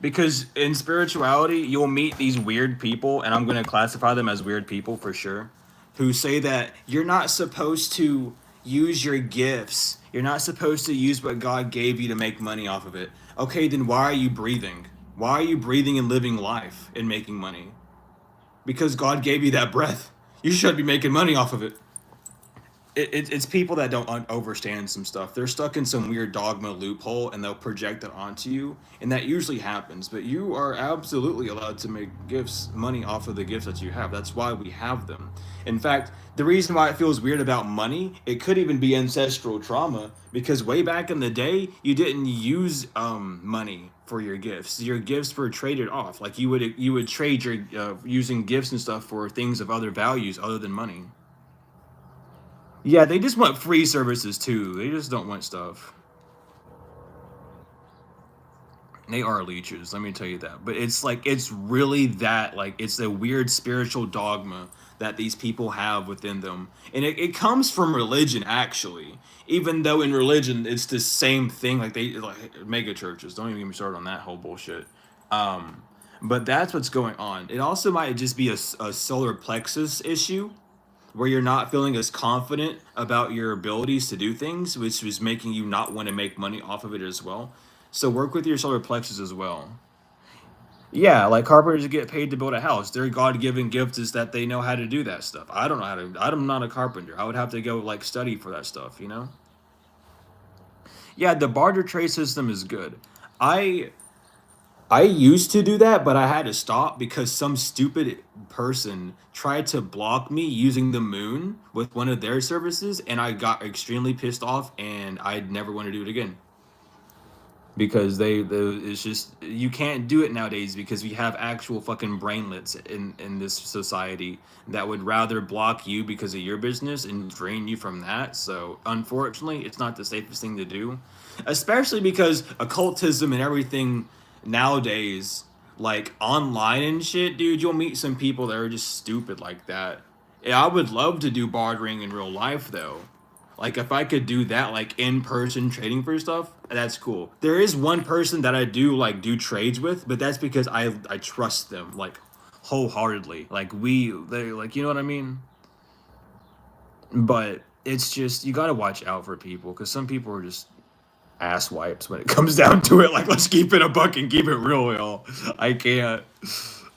Because in spirituality, you'll meet these weird people, and I'm going to classify them as weird people for sure, who say that you're not supposed to use your gifts. You're not supposed to use what God gave you to make money off of it. Okay, then why are you breathing? Why are you breathing and living life and making money? Because God gave you that breath. You should be making money off of it. It's people that don't understand some stuff. They're stuck in some weird dogma loophole, and they'll project it onto you, and that usually happens. But you are absolutely allowed to make money off of the gifts that you have. That's why we have them. In fact, the reason why it feels weird about money, it could even be ancestral trauma, because way back in the day, you didn't use money for your gifts. Your gifts were traded off. Like you would trade your using gifts and stuff for things of other values other than money. Yeah, they just want free services too. They just don't want stuff. They are leeches, let me tell you that. But it's like, it's really that, like, it's a weird spiritual dogma that these people have within them. And it comes from religion, actually. Even though in religion, it's the same thing. Like, mega churches. Don't even get me started on that whole bullshit. But that's what's going on. It also might just be a solar plexus issue, where you're not feeling as confident about your abilities to do things, which is making you not want to make money off of it as well. So work with your solar plexus as well. Yeah, like carpenters get paid to build a house. Their God-given gift is that they know how to do that stuff. I don't know how to. I'm not a carpenter. I would have to go like study for that stuff, you know? Yeah, the barter trade system is good. I I used to do that, but I had to stop because some stupid person tried to block me using the moon with one of their services, and I got extremely pissed off, and I'd never want to do it again. Because it's just, you can't do it nowadays because we have actual fucking brainlets in this society that would rather block you because of your business and drain you from that. So unfortunately, it's not the safest thing to do, especially because occultism and everything nowadays, like online and shit, dude, you'll meet some people that are just stupid like that. Yeah, I would love to do bartering in real life though. Like if I could do that, like in person trading for stuff, that's cool. There is one person that I do trades with, but that's because I trust them like wholeheartedly. Like they like, you know what I mean? But it's just, you gotta watch out for people, because some people are just ass wipes when it comes down to it. Like, let's keep it a buck and keep it real, y'all. I can't.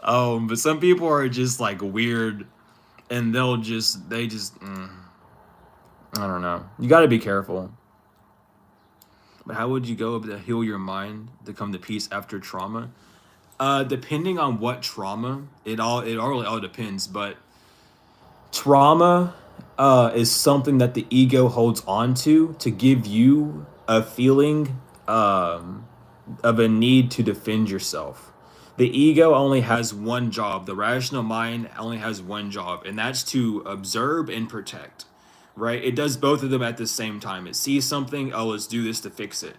But some people are just like weird, and they just. I don't know. You got to be careful. But how would you go to heal your mind to come to peace after trauma? Depending on what trauma, it really all depends. But trauma is something that the ego holds on to give you a feeling of a need to defend yourself. The ego only has one job. The rational mind only has one job, and that's to observe and protect. Right? It does both of them at the same time. It sees something, oh, let's do this to fix it.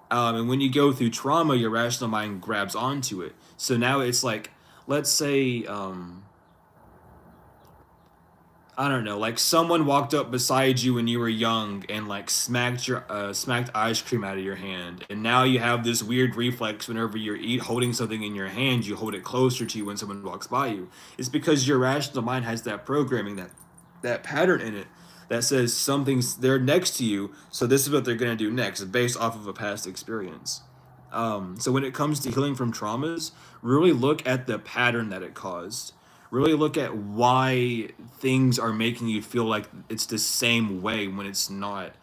And when you go through trauma, your rational mind grabs onto it. So now it's like, let's say, I don't know, like someone walked up beside you when you were young and like smacked ice cream out of your hand, and now you have this weird reflex whenever you're holding something in your hand, you hold it closer to you when someone walks by you. It's because your rational mind has that programming, that pattern in it that says something's there next to you, so this is what they're gonna do next, based off of a past experience. So when it comes to healing from traumas, really look at the pattern that it caused. Really look at why things are making you feel like it's the same way when it's not.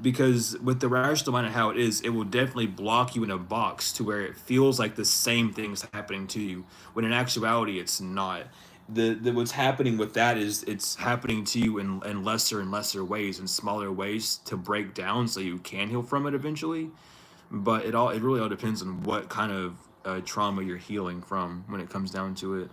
Because with the rational mind and how it is, it will definitely block you in a box to where it feels like the same thing's happening to you, when in actuality it's not. the what's happening with that is it's happening to you in lesser and lesser ways, in smaller ways to break down so you can heal from it eventually. But it really all depends on what kind of trauma you're healing from when it comes down to it.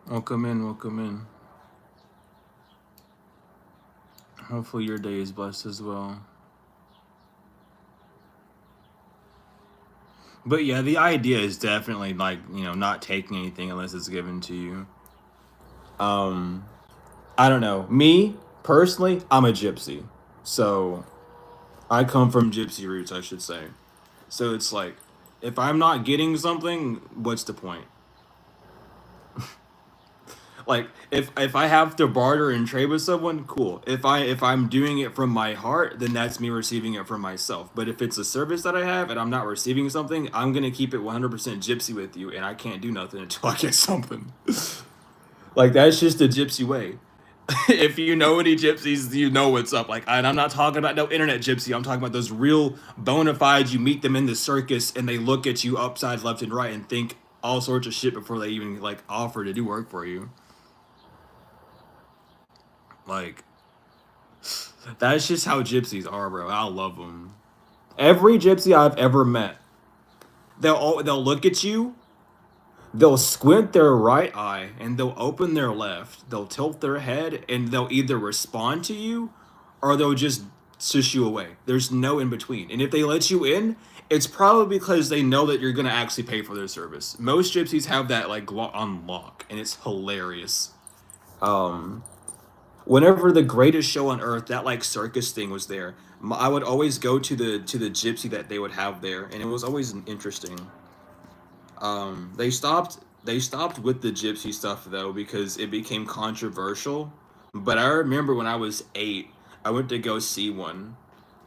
Welcome in, welcome in. Hopefully your day is blessed as well. But yeah, the idea is definitely like, not taking anything unless it's given to you. I don't know. Me, personally, I'm a gypsy. So I come from gypsy roots, I should say. So it's like, if I'm not getting something, what's the point? Like, if I have to barter and trade with someone, cool. If I'm doing it from my heart, then that's me receiving it from myself. But if it's a service that I have and I'm not receiving something, I'm gonna keep it 100% gypsy with you, and I can't do nothing until I get something. Like, that's just the gypsy way. If you know any gypsies, you know what's up. Like, and I'm not talking about no internet gypsy. I'm talking about those real bona fides. You meet them in the circus, and they look at you upside left and right and think all sorts of shit before they even like offer to do work for you. Like, that's just how gypsies are, bro. I love them. Every gypsy I've ever met, they'll look at you, they'll squint their right eye, and they'll open their left. They'll tilt their head, and they'll either respond to you, or they'll just shush you away. There's no in between. And if they let you in, it's probably because they know that you're gonna actually pay for their service. Most gypsies have that like on lock, and it's hilarious. Um, Whenever the greatest show on earth, that like circus thing was there, I would always go to the gypsy that they would have there, and it was always interesting. They stopped with the gypsy stuff though because it became controversial. But I remember when I was 8, I went to go see one,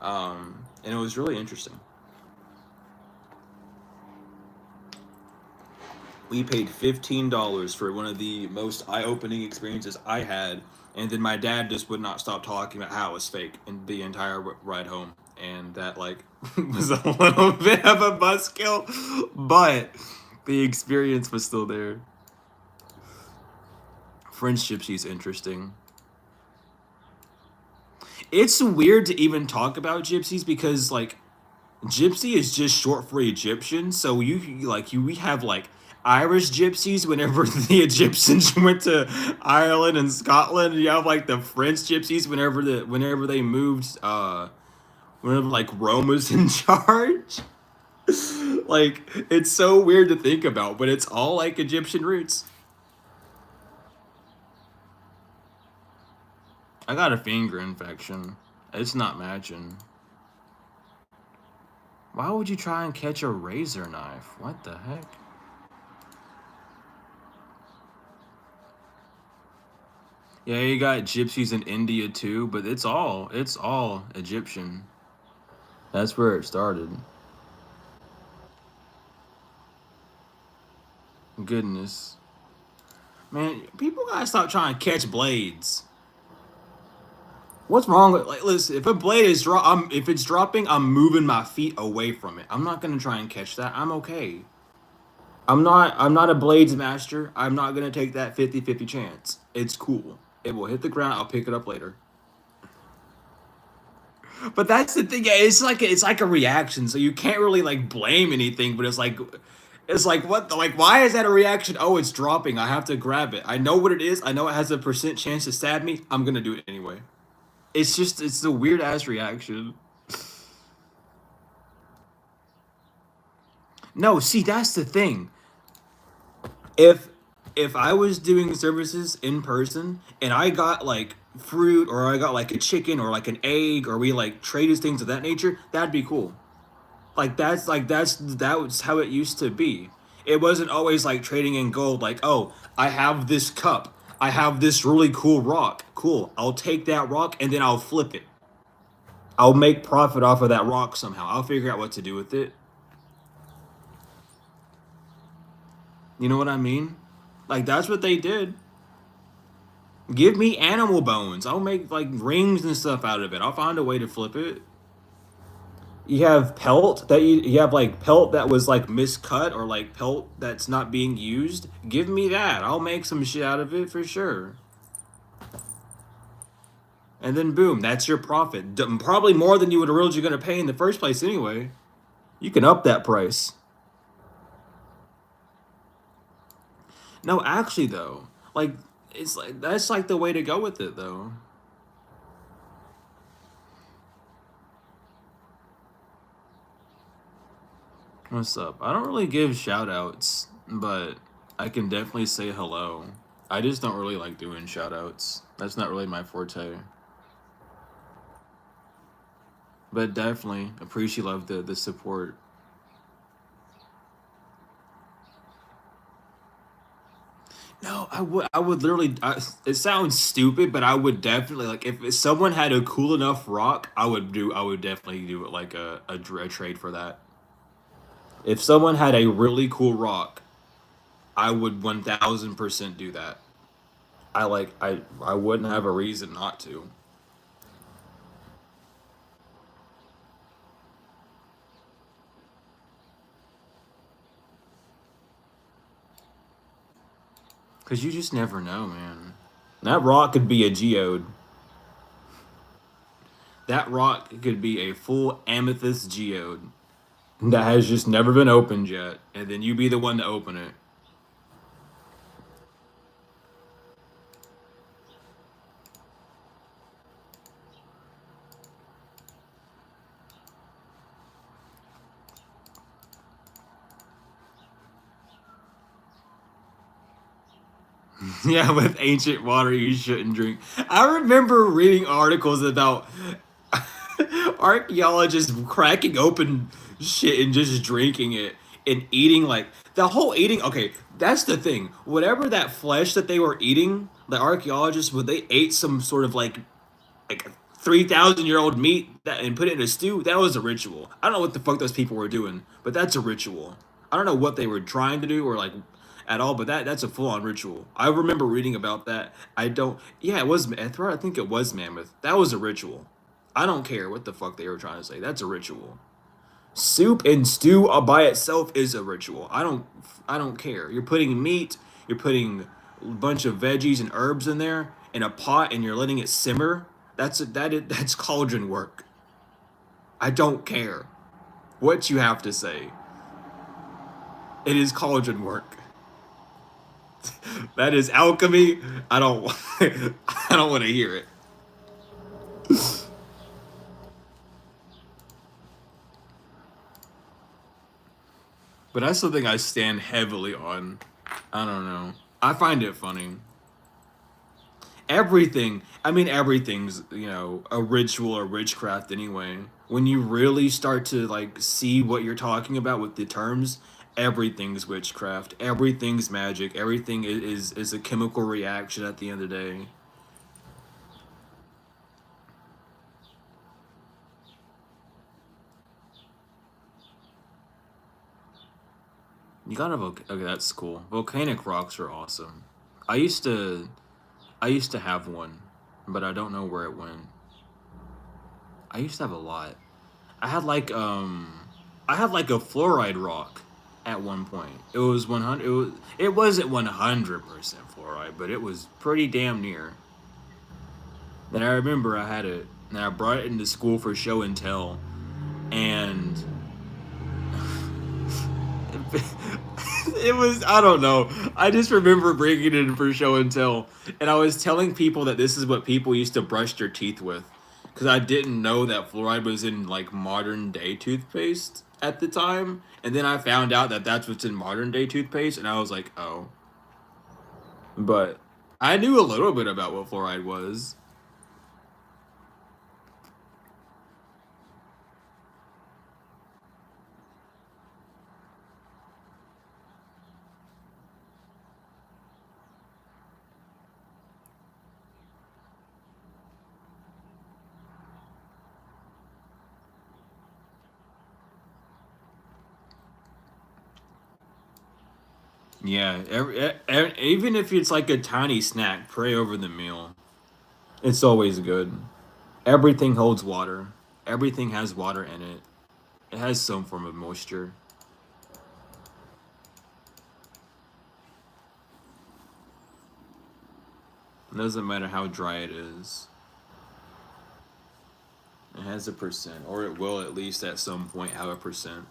and it was really interesting. We paid $15 for one of the most eye-opening experiences I had, and then my dad just would not stop talking about how it was fake and the entire ride home, and that like was a little bit of a buzzkill, but the experience was still there. French gypsy's interesting. It's weird to even talk about gypsies because like gypsy is just short for Egyptian. So we have like Irish gypsies whenever the Egyptians went to Ireland and Scotland. You have like the French gypsies whenever they moved whenever like Rome was in charge. Like, it's so weird to think about, but it's all like Egyptian roots. I got a finger infection. It's not matching. Why would you try and catch a razor knife? What the heck? Yeah, you got gypsies in India too, but it's all Egyptian. That's where it started. Goodness. Man, people gotta stop trying to catch blades. What's wrong with like? Listen, if a blade is if it's dropping, I'm moving my feet away from it. I'm not gonna try and catch that. I'm okay. I'm not a blades master. I'm not gonna take that 50-50 chance. It's cool. It will hit the ground. I'll pick it up later. But that's the thing. Yeah, it's like a reaction, so you can't really like blame anything. But it's like It's like, what the, like, why is that a reaction? Oh, it's dropping. I have to grab it. I know what it is. I know it has a % chance to stab me. I'm gonna do it anyway. It's just, it's the weird ass reaction. No, see, that's the thing. If if I was doing services in person and I got like fruit or I got like a chicken or like an egg or we like traded things of that nature, that'd be cool. That was how it used to be. It wasn't always like trading in gold. Like, oh, I have this cup. I have this really cool rock. Cool. I'll take that rock and then I'll flip it. I'll make profit off of that rock somehow. I'll figure out what to do with it. You know what I mean? Like that's what they did. Give me animal bones. I'll make like rings and stuff out of it. I'll find a way to flip it. You have pelt that you have like pelt that was like miscut or like pelt that's not being used. Give me that. I'll make some shit out of it for sure. And then boom, that's your profit. Probably more than you would originally going to pay in the first place anyway. You can up that price. No, actually though, like it's like that's like the way to go with it though. What's up? I don't really give shout outs, but I can definitely say hello. I just don't really like doing shout outs. That's not really my forte. But definitely appreciate love the support. No, I would literally. It sounds stupid, but I would definitely like if someone had a cool enough rock, I would definitely do it like a trade for that. If someone had a really cool rock, I would 1000% do that. I wouldn't have a reason not to. Cause you just never know, man. That rock could be a geode. That rock could be a full amethyst geode that has just never been opened yet, and then you be the one to open it. Yeah, with ancient water you shouldn't drink. I remember reading articles about archaeologists cracking open shit and just drinking it and eating like the whole eating. Okay, that's the thing. Whatever that flesh that they were eating, the archaeologists when they ate some sort of like 3,000-year-old meat that and put it in a stew. That was a ritual. I don't know what the fuck those people were doing, but that's a ritual. I don't know what they were trying to do or like at all, but that's a full on ritual. I remember reading about that. I don't. Yeah, it was Ethra. I think it was Mammoth. That was a ritual. I don't care what the fuck they were trying to say. That's a ritual. Soup and stew by itself is a ritual. I don't care. You're putting meat, you're putting a bunch of veggies and herbs in there in a pot and you're letting it simmer. That's cauldron work. I don't care what you have to say. It is cauldron work. That is alchemy. I don't I don't want to hear it. But that's something I stand heavily on. I don't know. I find it funny. Everything, I mean, everything's, a ritual or witchcraft anyway. When you really start to, like, see what you're talking about with the terms, everything's witchcraft. Everything's magic. Everything is a chemical reaction at the end of the day. You gotta, okay, that's cool. Volcanic rocks are awesome. I used to I used to have one, but I don't know where it went. I used to have a lot. I had like I had like a fluoride rock at one point. It was 100 it wasn't 100% fluoride, but it was pretty damn near. Then I remember I had it and I brought it into school for show and tell and It was, I don't know. I just remember bringing it in for show and tell, and I was telling people that this is what people used to brush their teeth with, because I didn't know that fluoride was in like modern day toothpaste at the time, and then I found out that that's what's in modern day toothpaste, and I was like, oh. But I knew a little bit about what fluoride was. Yeah, even if it's like a tiny snack, pray over the meal. It's always good. Everything holds water. Everything has water in it. It has some form of moisture. It doesn't matter how dry it is. It has a percent, or it will at least at some point have a percent.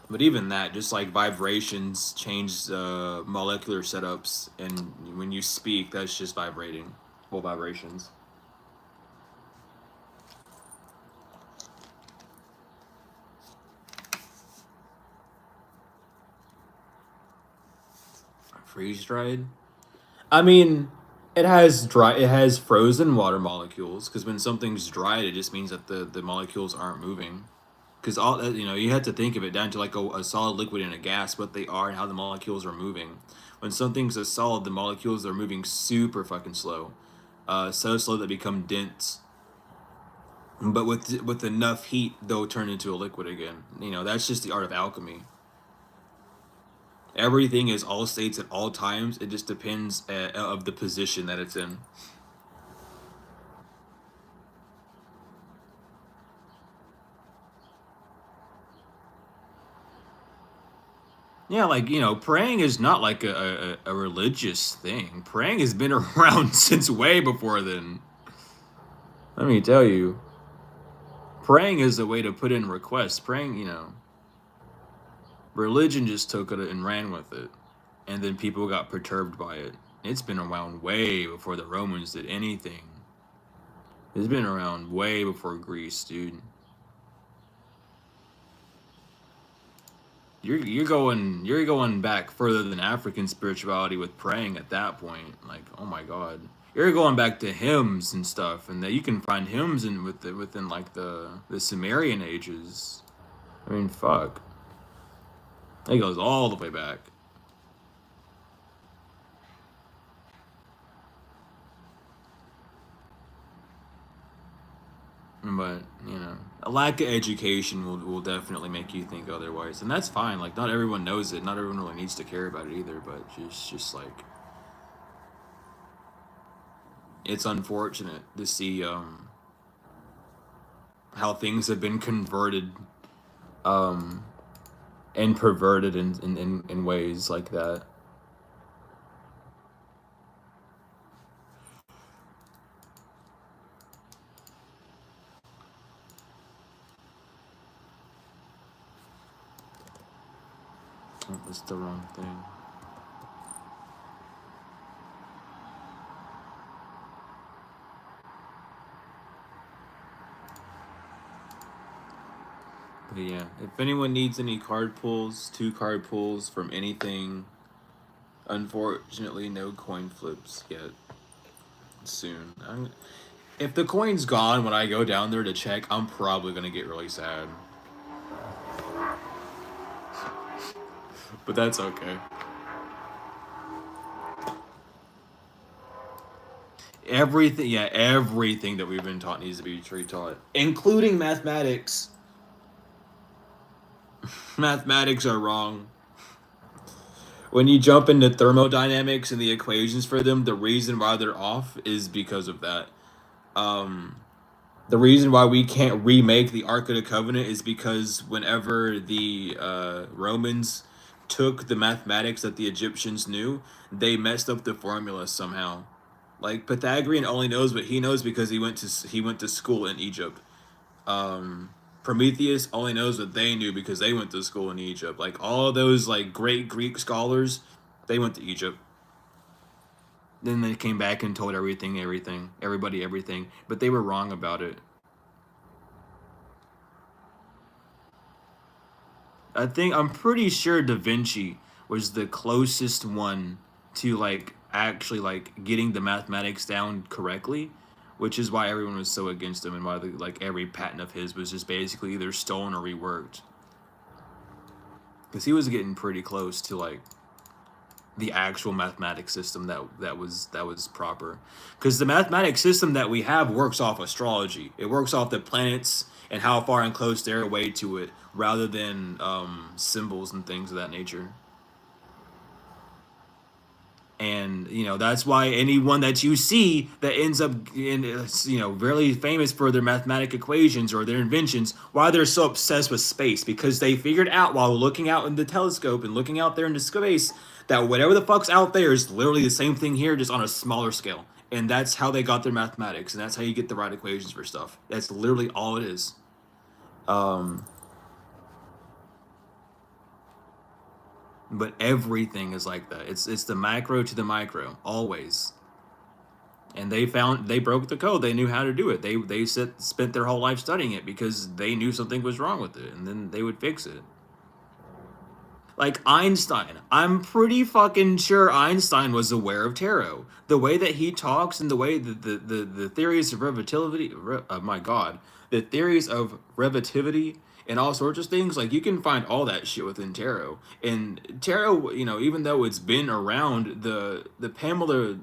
But even that, just like vibrations change molecular setups, and when you speak, that's just vibrating. Well, vibrations. Freeze dried. I mean, it has frozen water molecules because when something's dried, it just means that the molecules aren't moving. Because all you have to think of it down to like a solid, liquid, and a gas, what they are and how the molecules are moving. When something's a solid, the molecules are moving super fucking slow, so slow that they become dense. But with enough heat, they'll turn into a liquid again. That's just the art of alchemy. Everything is all states at all times. It just depends of the position that it's in. Yeah, like praying is not like a religious thing. Praying has been around since way before then. Let me tell you, praying is a way to put in requests. Praying, religion just took it and ran with it, and then people got perturbed by it. It's been around way before the Romans did anything. It's been around way before Greece, dude. You're going back further than African spirituality with praying at that point. Like, oh my god. You're going back to hymns and stuff, and that you can find hymns within like the Sumerian ages. I mean, fuck. It goes all the way back. But, a lack of education will definitely make you think otherwise. And that's fine. Like, not everyone knows it. Not everyone really needs to care about it either. But just like, it's unfortunate to see how things have been converted um, and perverted in ways like that. Oh, that's the wrong thing. But yeah, if anyone needs any card pulls, 2 card pulls from anything, unfortunately, no coin flips yet. Soon. If the coin's gone when I go down there to check, I'm probably gonna get really sad. But that's okay. Everything that we've been taught needs to be retaught, including mathematics. Mathematics are wrong. When you jump into thermodynamics and the equations for them, the reason why they're off is because of that. Um, the reason why we can't remake the Ark of the Covenant is because whenever the Romans took the mathematics that the Egyptians knew, they messed up the formula somehow. Like Pythagorean only knows what he knows because he went to school in Egypt. Um, Prometheus only knows what they knew because they went to school in Egypt. Like all of those like great Greek scholars, they went to Egypt. Then they came back and told everybody everything, but they were wrong about it. I'm pretty sure Da Vinci was the closest one to like actually like getting the mathematics down correctly, which is why everyone was so against him and why like every patent of his was just basically either stolen or reworked. Because he was getting pretty close to like the actual mathematics system that was proper. Because the mathematics system that we have works off astrology. It works off the planets and how far and close they're away to it, rather than symbols and things of that nature. And that's why anyone that you see that ends up really famous for their mathematic equations or their inventions, why they're so obsessed with space, because they figured out while looking out in the telescope and looking out there into space that whatever the fuck's out there is literally the same thing here, just on a smaller scale. And that's how they got their mathematics, and that's how you get the right equations for stuff. That's literally all it is. But everything is like that. It's the macro to the micro always. And they broke the code. They knew how to do it. They spent their whole life studying it because they knew something was wrong with it, and then they would fix it. Like Einstein, I'm pretty fucking sure Einstein was aware of tarot. The way that he talks and the way the theories of relativity, my God, the theories of relativity and all sorts of things, like you can find all that shit within tarot. And tarot, even though it's been around, the Pamela,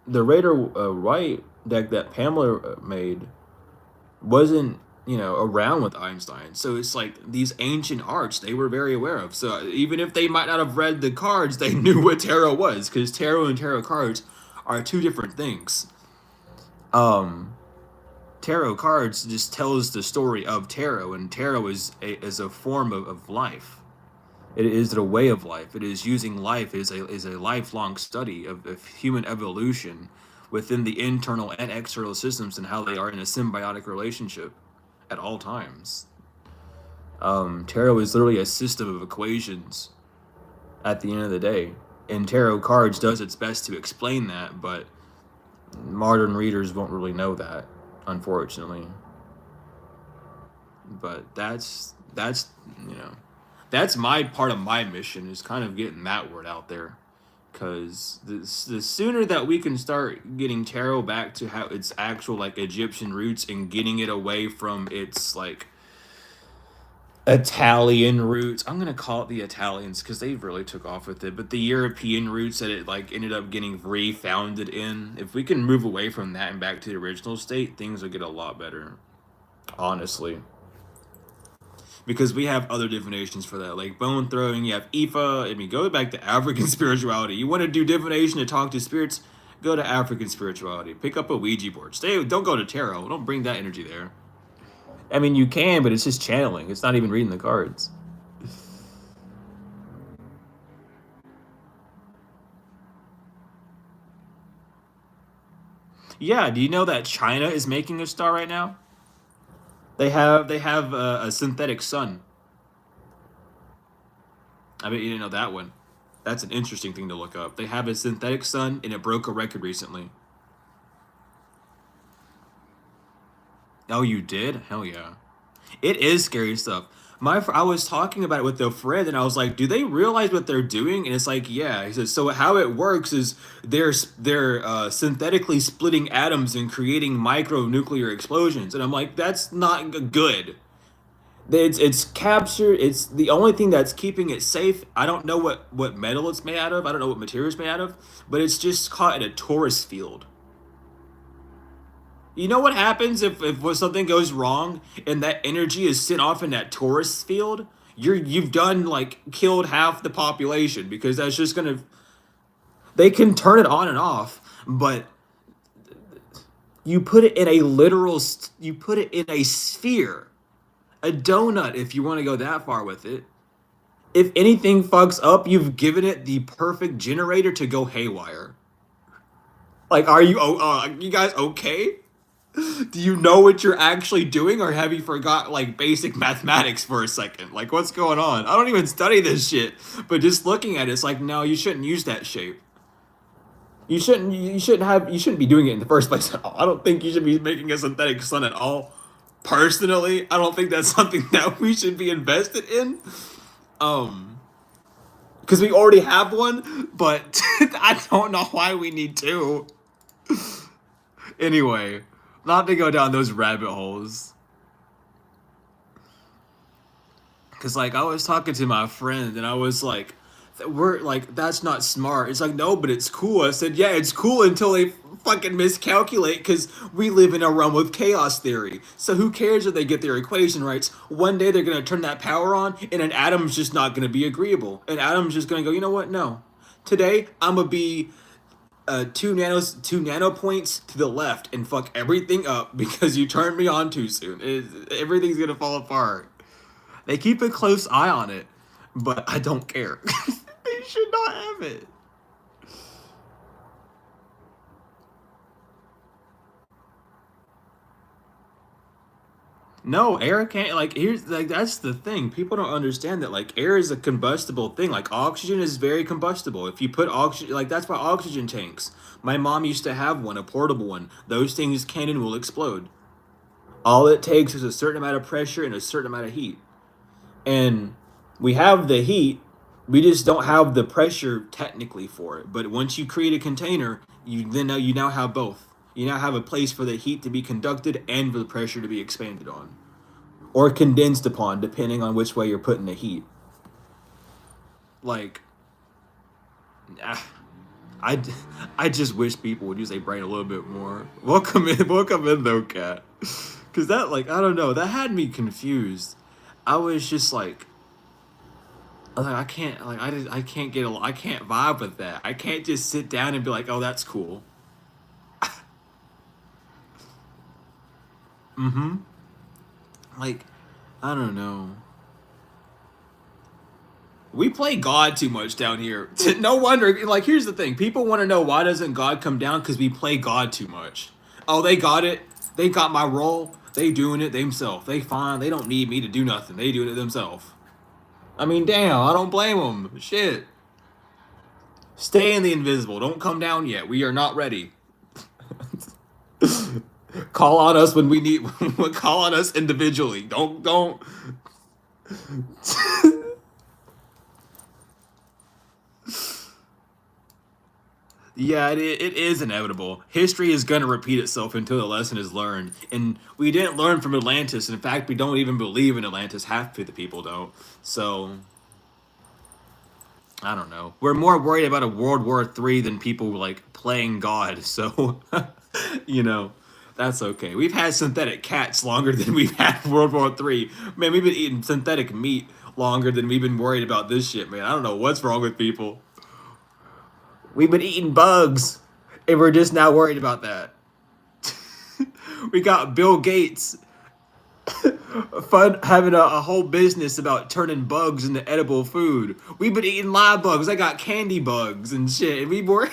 the Raider White deck that Pamela made wasn't around with Einstein. So it's like these ancient arts they were very aware of. So even if they might not have read the cards, they knew what tarot was, because tarot and tarot cards are two different things. Tarot cards just tells the story of tarot, and tarot is a form of life. It is a way of life. It is using life is a lifelong study of human evolution within the internal and external systems and how they are in a symbiotic relationship at all times. Tarot is literally a system of equations at the end of the day. And tarot cards does its best to explain that, but modern readers won't really know that, unfortunately. But that's my part of my mission, is kind of getting that word out there. Because the sooner that we can start getting tarot back to how its actual like Egyptian roots, and getting it away from its like Italian roots. I'm gonna call it the Italians because they really took off with it, but the European roots that it like ended up getting refounded in. If we can move away from that and back to the original state, things will get a lot better. Honestly. Because we have other divinations for that, like bone throwing, you have Ifa. I mean, go back to African spirituality. You want to do divination to talk to spirits? Go to African spirituality. Pick up a Ouija board. Don't go to tarot. Don't bring that energy there. I mean, you can, but it's just channeling. It's not even reading the cards. Yeah, do you know that China is making a star right now? They have a synthetic sun. I bet you didn't know that one. That's an interesting thing to look up. They have a synthetic sun, and it broke a record recently. Oh, you did? Hell yeah. It is scary stuff. I was talking about it with a friend, and I was like, "Do they realize what they're doing?" And it's like, "Yeah." He says, "So how it works is they're synthetically splitting atoms and creating micronuclear explosions." And I'm like, "That's not good. It's captured. It's the only thing that's keeping it safe. I don't know what metal it's made out of. I don't know what material it's made out of, but it's just caught in a torus field." You know what happens if something goes wrong and that energy is sent off in that torus field? You've done like killed half the population, because that's just gonna. They can turn it on and off, but you put it in a literal. You put it in a sphere, a donut, if you want to go that far with it. If anything fucks up, you've given it the perfect generator to go haywire. Like, are you guys okay? Do you know what you're actually doing, or have you forgot like basic mathematics for a second? Like, what's going on? I don't even study this shit, but just looking at it, it's like, no, you shouldn't use that shape. You shouldn't be doing it in the first place at all. I don't think you should be making a synthetic sun at all. Personally, I don't think that's something that we should be invested in. Um, because we already have one, but I don't know why we need two. Anyway, not to go down those rabbit holes. Cause like I was talking to my friend and I was like, we're like, that's not smart. It's like, no, but it's cool. I said, yeah, it's cool until they fucking miscalculate, because we live in a realm of chaos theory. So who cares if they get their equation right? One day they're gonna turn that power on and an atom's just not gonna be agreeable. An atom's just gonna go, you know what? No. Today I'm gonna be 2 nano points to the left and fuck everything up because you turned me on too soon. Everything's gonna fall apart. They keep a close eye on it, but I don't care. They should not have it. No, air can't, like, here's like that's the thing. People don't understand that like air is a combustible thing. Like oxygen is very combustible. If you put oxygen, like that's why oxygen tanks. My mom used to have one, a portable one. Those things can and will explode. All it takes is a certain amount of pressure and a certain amount of heat. And we have the heat, we just don't have the pressure technically for it. But once you create a container, you now have both. You now have a place for the heat to be conducted and for the pressure to be expanded on or condensed upon, depending on which way you're putting the heat. Like, ah, I, I just wish people would use their brain a little bit more. Welcome in though, cat. Cause that, like, I don't know, that had me confused. I was just like, I can't, like, I can't I can't vibe with that. I can't just sit down and be like, oh, that's cool. Mm-hmm. Like, I don't know. We play God too much down here. No wonder. Like, here's the thing: people want to know why doesn't God come down? Because we play God too much. Oh, they got it. They got my role. They doing it themselves. They fine. They don't need me to do nothing. They doing it themselves. I mean, damn. I don't blame them. Shit. Stay in the invisible. Don't come down yet. We are not ready. Call on us when we need. Call on us individually. Don't. Yeah, it is inevitable. History is going to repeat itself until the lesson is learned. And we didn't learn from Atlantis. In fact, we don't even believe in Atlantis. Half of the people don't. So, I don't know. We're more worried about a World War III than people like playing God. So, you know, that's okay. We've had synthetic cats longer than we've had World War III. Man, we've been eating synthetic meat longer than we've been worried about this shit, man. I don't know what's wrong with people. We've been eating bugs, and we're just now worried about that. We got Bill Gates having a whole business about turning bugs into edible food. We've been eating live bugs. I got candy bugs and shit, and we're worried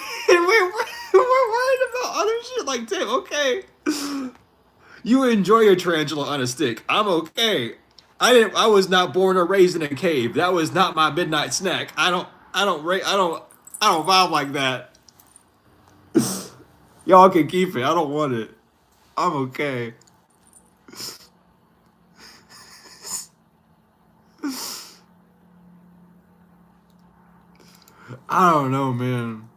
about other shit like Tim. Okay, you enjoy your tarantula on a stick. I'm okay. I was not born or raised in a cave. That was not my midnight snack. I don't vibe like that. Y'all can keep it. I don't want it. I'm okay. I don't know, man.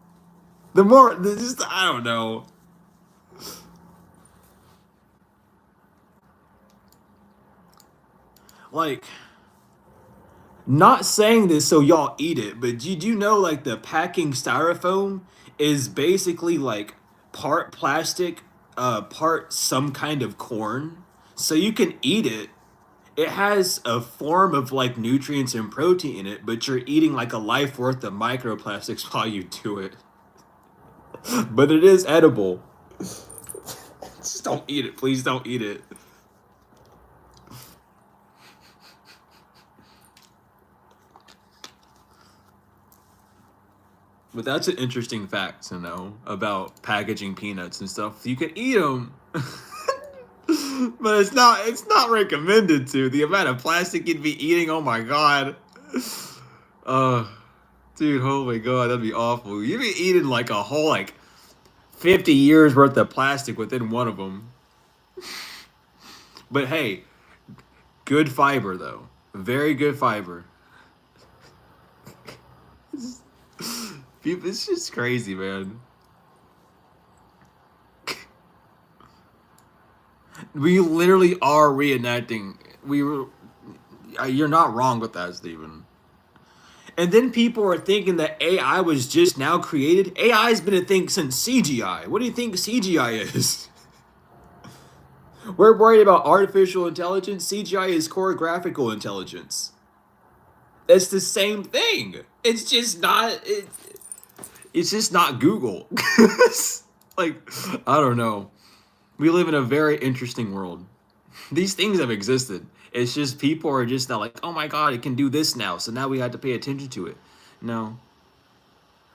Just, I don't know. Like, not saying this so y'all eat it, but did you know like the packing styrofoam is basically like part plastic, part some kind of corn, so you can eat it. It has a form of like nutrients and protein in it, but you're eating like a life worth of microplastics while you do it. But it is edible. Just don't eat it, please don't eat it. But that's an interesting fact to know about packaging peanuts and stuff. You can eat them. But it's not recommended to. The amount of plastic you'd be eating, oh my god. Uh dude, oh my god, that'd be awful. You'd be eating like a whole like 50 years worth of plastic within one of them. But hey, good fiber though. Very good fiber. It's just crazy, man. We literally are reenacting. We were. You're not wrong with that, Steven. And then people are thinking that AI was just now created. AI has been a thing since CGI. What do you think CGI is? We're worried about artificial intelligence. CGI is choreographical intelligence. It's the same thing. It's just not. It's just not Google. Like, I don't know. We live in a very interesting world. These things have existed. It's just people are just not like, oh my god, it can do this now, so now we have to pay attention to it. No,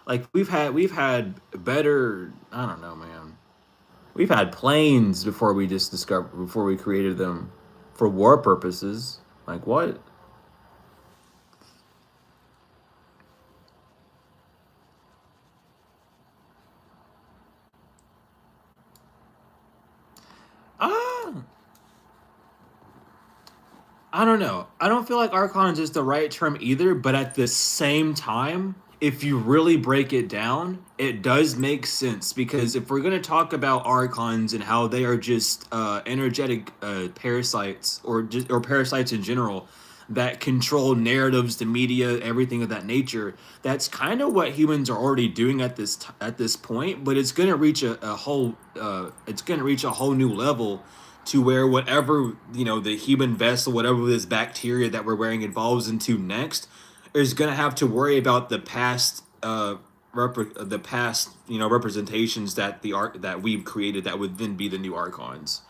like we've had better. I don't know, man. We've had planes before we created them for war purposes. Like what? Ah, I don't know. I don't feel like Archon is the right term either, but at the same time, if you really break it down, it does make sense because if we're going to talk about Archons and how they are just energetic parasites or parasites in general that control narratives, the media, everything of that nature, that's kind of what humans are already doing at this point, but it's going to reach a whole it's going to reach a whole new level to where whatever the human vessel, whatever this bacteria that we're wearing evolves into next, is gonna have to worry about the past, the past representations that the art that we've created that would then be the new archons.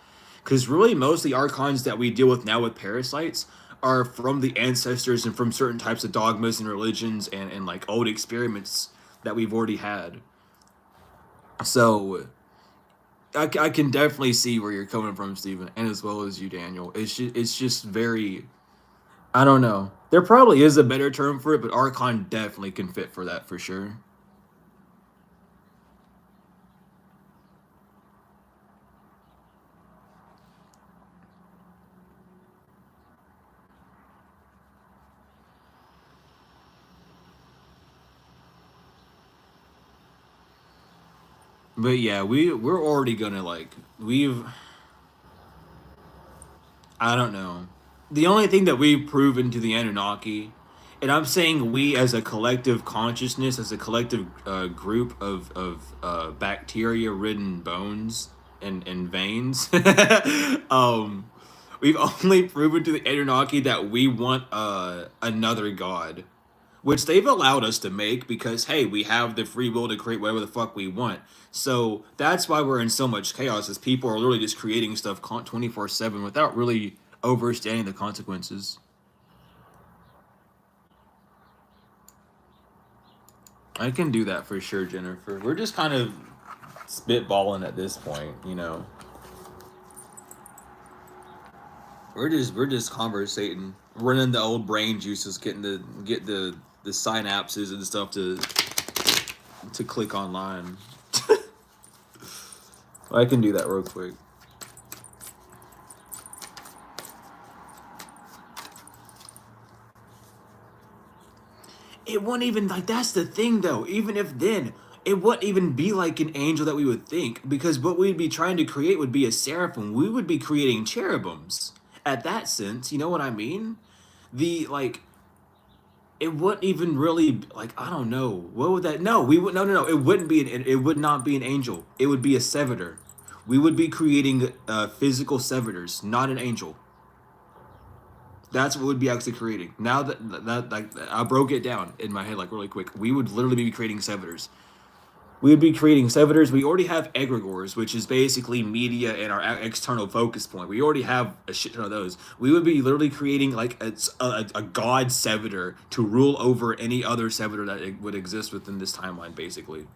Because really, most of the archons that we deal with now with parasites are from the ancestors and from certain types of dogmas and religions and like old experiments that we've already had. So I can definitely see where you're coming from, Stephen, and as well as you, Daniel. It's just very. I don't know. There probably is a better term for it, but Archon definitely can fit for that for sure. But yeah, we're already gonna like we've I don't know. The only thing that we've proven to the Anunnaki, and I'm saying we as a collective consciousness, as a collective group of bacteria-ridden bones and veins, um, we've only proven to the Anunnaki that we want another god, which they've allowed us to make because hey, we have the free will to create whatever the fuck we want. So that's why we're in so much chaos, is people are literally just creating stuff 24/7 without really overstanding the consequences. I can do that for sure, Jennifer. We're just kind of spitballing at this point. We're just conversating, running the old brain juices, get the synapses and stuff to click online. I can do that real quick. It wouldn't even like that's the thing though. Even if then, it wouldn't even be like an angel that we would think because what we'd be trying to create would be a seraphim. We would be creating cherubims. At that sense, you know what I mean? The like it wouldn't even really like I don't know what would that no we would no it wouldn't be it would not be an angel, it would be a servitor. We would be creating physical servitors, not an angel. That's what we'd be actually creating. Now that like I broke it down in my head like really quick, we would literally be creating servitors. We would be creating servitors. We already have egregores, which is basically media and our external focus point. We already have a shit ton of those. We would be literally creating like a god servitor to rule over any other servitor that would exist within this timeline, basically.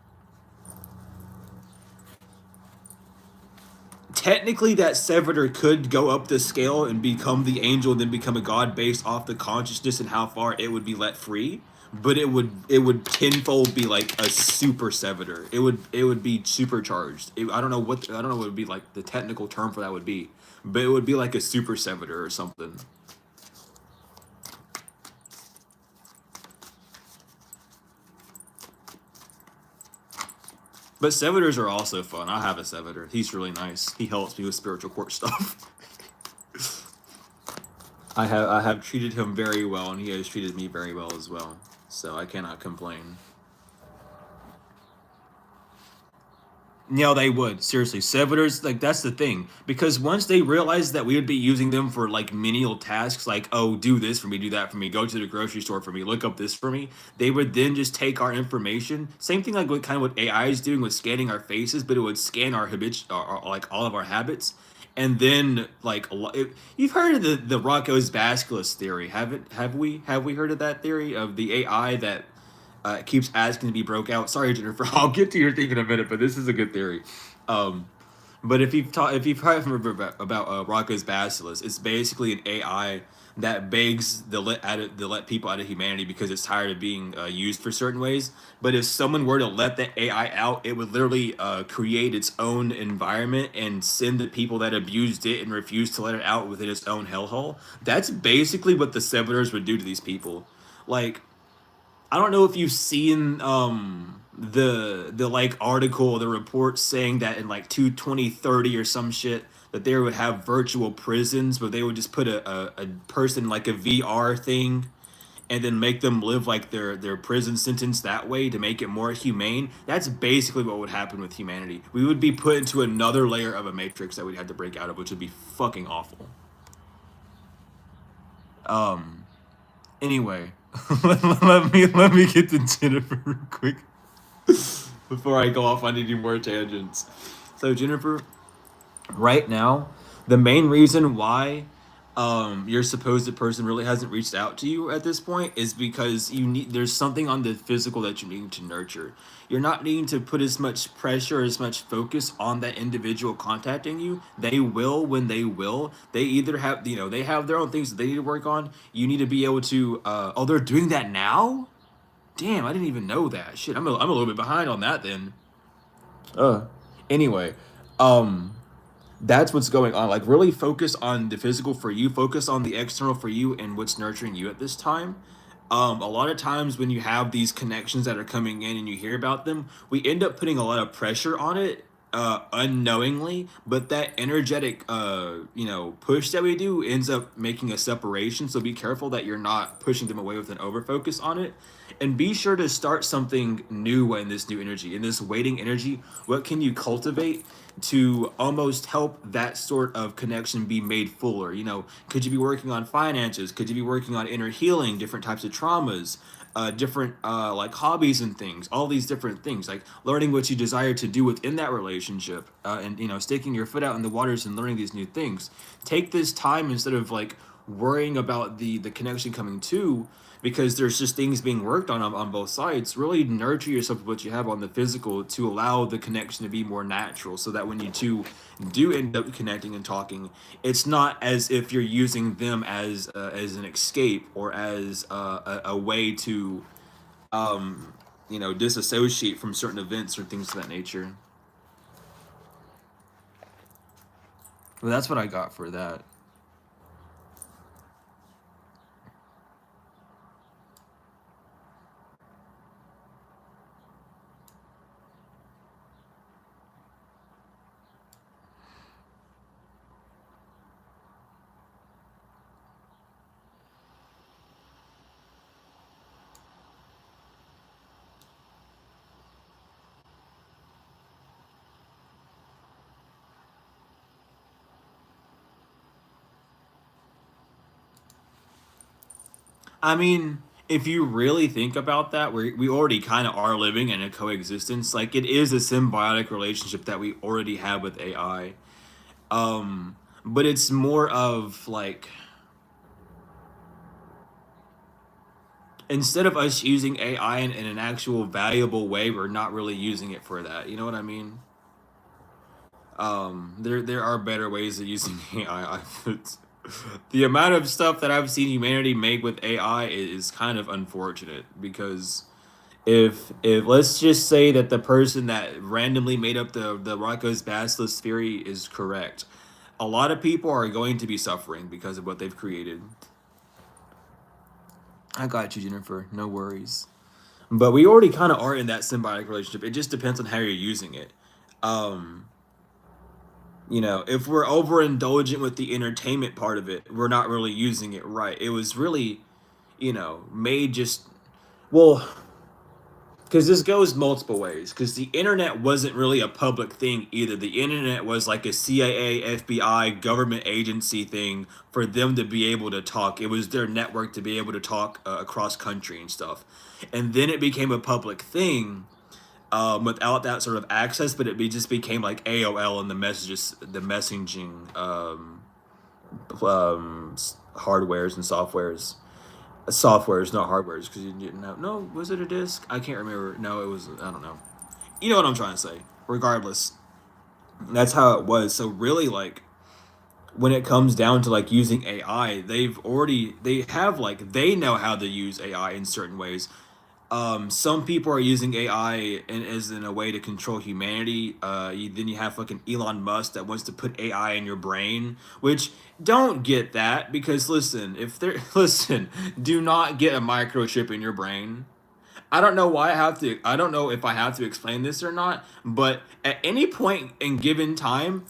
technically that servitor could go up the scale and become the angel and then become a god based off the consciousness and how far it would be let free, but it would tenfold be like a super servitor. It would be supercharged. I don't know what would be like the technical term for that would be, but it would be like a super servitor or something. But servitors are also fun. I have a servitor. He's really nice. He helps me with spiritual court stuff. I have treated him very well, and he has treated me very well as well. So I cannot complain. No, they would. Seriously, servitors, like, that's the thing. Because once they realized that we would be using them for, like, menial tasks, like, oh, do this for me, do that for me, go to the grocery store for me, look up this for me, they would then just take our information. Same thing like what kind of what AI is doing with scanning our faces, but it would scan our habits, like, all of our habits. And then, like, you've heard of the Rocco's Basculus theory, haven't? Have we heard of that theory of the AI that keeps asking to be broke out. Sorry, Jennifer. I'll get to your thing in a minute, but this is a good theory. Um, but if you've heard about Rocco's Bacillus, it's basically an AI that begs to let people out of humanity because it's tired of being used for certain ways. But if someone were to let the AI out, it would literally create its own environment and send the people that abused it and refused to let it out within its own hellhole. That's basically what the Servitors would do to these people. Like, I don't know if you've seen the like article, the report saying that in like 2030 or some shit that they would have virtual prisons, but they would just put a person like a VR thing and then make them live like their prison sentence that way to make it more humane. That's basically what would happen with humanity. We would be put into another layer of a matrix that we'd have to break out of, which would be fucking awful. Um anyway, let me get to Jennifer real quick before I go off on any more tangents. So Jennifer, right now, the main reason why your supposed person really hasn't reached out to you at this point is because there's something on the physical that you need to nurture. You're not needing to put as much pressure, as much focus on that individual contacting you. They will when they will. They either have, they have their own things that they need to work on. You need to be able to oh, they're doing that now? Damn, I didn't even know that. Shit, I'm a little bit behind on that then. Uh anyway, um that's what's going on. Like, really focus on the physical for you, focus on the external for you and what's nurturing you at this time. A lot of times when you have these connections that are coming in and you hear about them, we end up putting a lot of pressure on it unknowingly, but that energetic push that we do ends up making a separation. So be careful that you're not pushing them away with an over focus on it, and be sure to start something new in this new energy, in this waiting energy. What can you cultivate to almost help that sort of connection be made fuller? Could you be working on finances? Could you be working on inner healing, different types of traumas, different like hobbies and things, all these different things, like learning what you desire to do within that relationship, and sticking your foot out in the waters and learning these new things. Take this time instead of like worrying about the connection coming to, because there's just things being worked on both sides. Really nurture yourself with what you have on the physical to allow the connection to be more natural, so that when you two do end up connecting and talking, it's not as if you're using them as an escape or as a way to disassociate from certain events or things of that nature. Well, that's what I got for that. I mean, if you really think about that, we already kind of are living in a coexistence. Like, it is a symbiotic relationship that we already have with AI. But it's more of like, instead of us using AI in an actual valuable way, we're not really using it for that. You know what I mean? There are better ways of using AI. The amount of stuff that I've seen humanity make with AI is kind of unfortunate because if let's just say that the person that randomly made up the Rocco's Basilisk theory is correct, a lot of people are going to be suffering because of what they've created. I got you, Jennifer. No worries. But we already kind of are in that symbiotic relationship. It just depends on how you're using it. Um, if we're overindulgent with the entertainment part of it, we're not really using it right. It was really, made just well, because this goes multiple ways. Because the internet wasn't really a public thing either. The internet was like a CIA, FBI, government agency thing for them to be able to talk. It was their network to be able to talk across country and stuff. And then it became a public thing without that sort of access, but just became like AOL and the messaging hardwares and softwares. Softwares, not hardwares, because you didn't have. No, was it a disc? I can't remember. No, it was. I don't know. You know what I'm trying to say. Regardless, that's how it was. So really, like, when it comes down to like using AI, they know how to use AI in certain ways. Some people are using AI as in a way to control humanity. Then you have fucking Elon Musk that wants to put AI in your brain, which don't get that because listen, if they're listen, do not get a microchip in your brain. I don't know why I have to. I don't know if I have to explain this or not, but at any point in given time,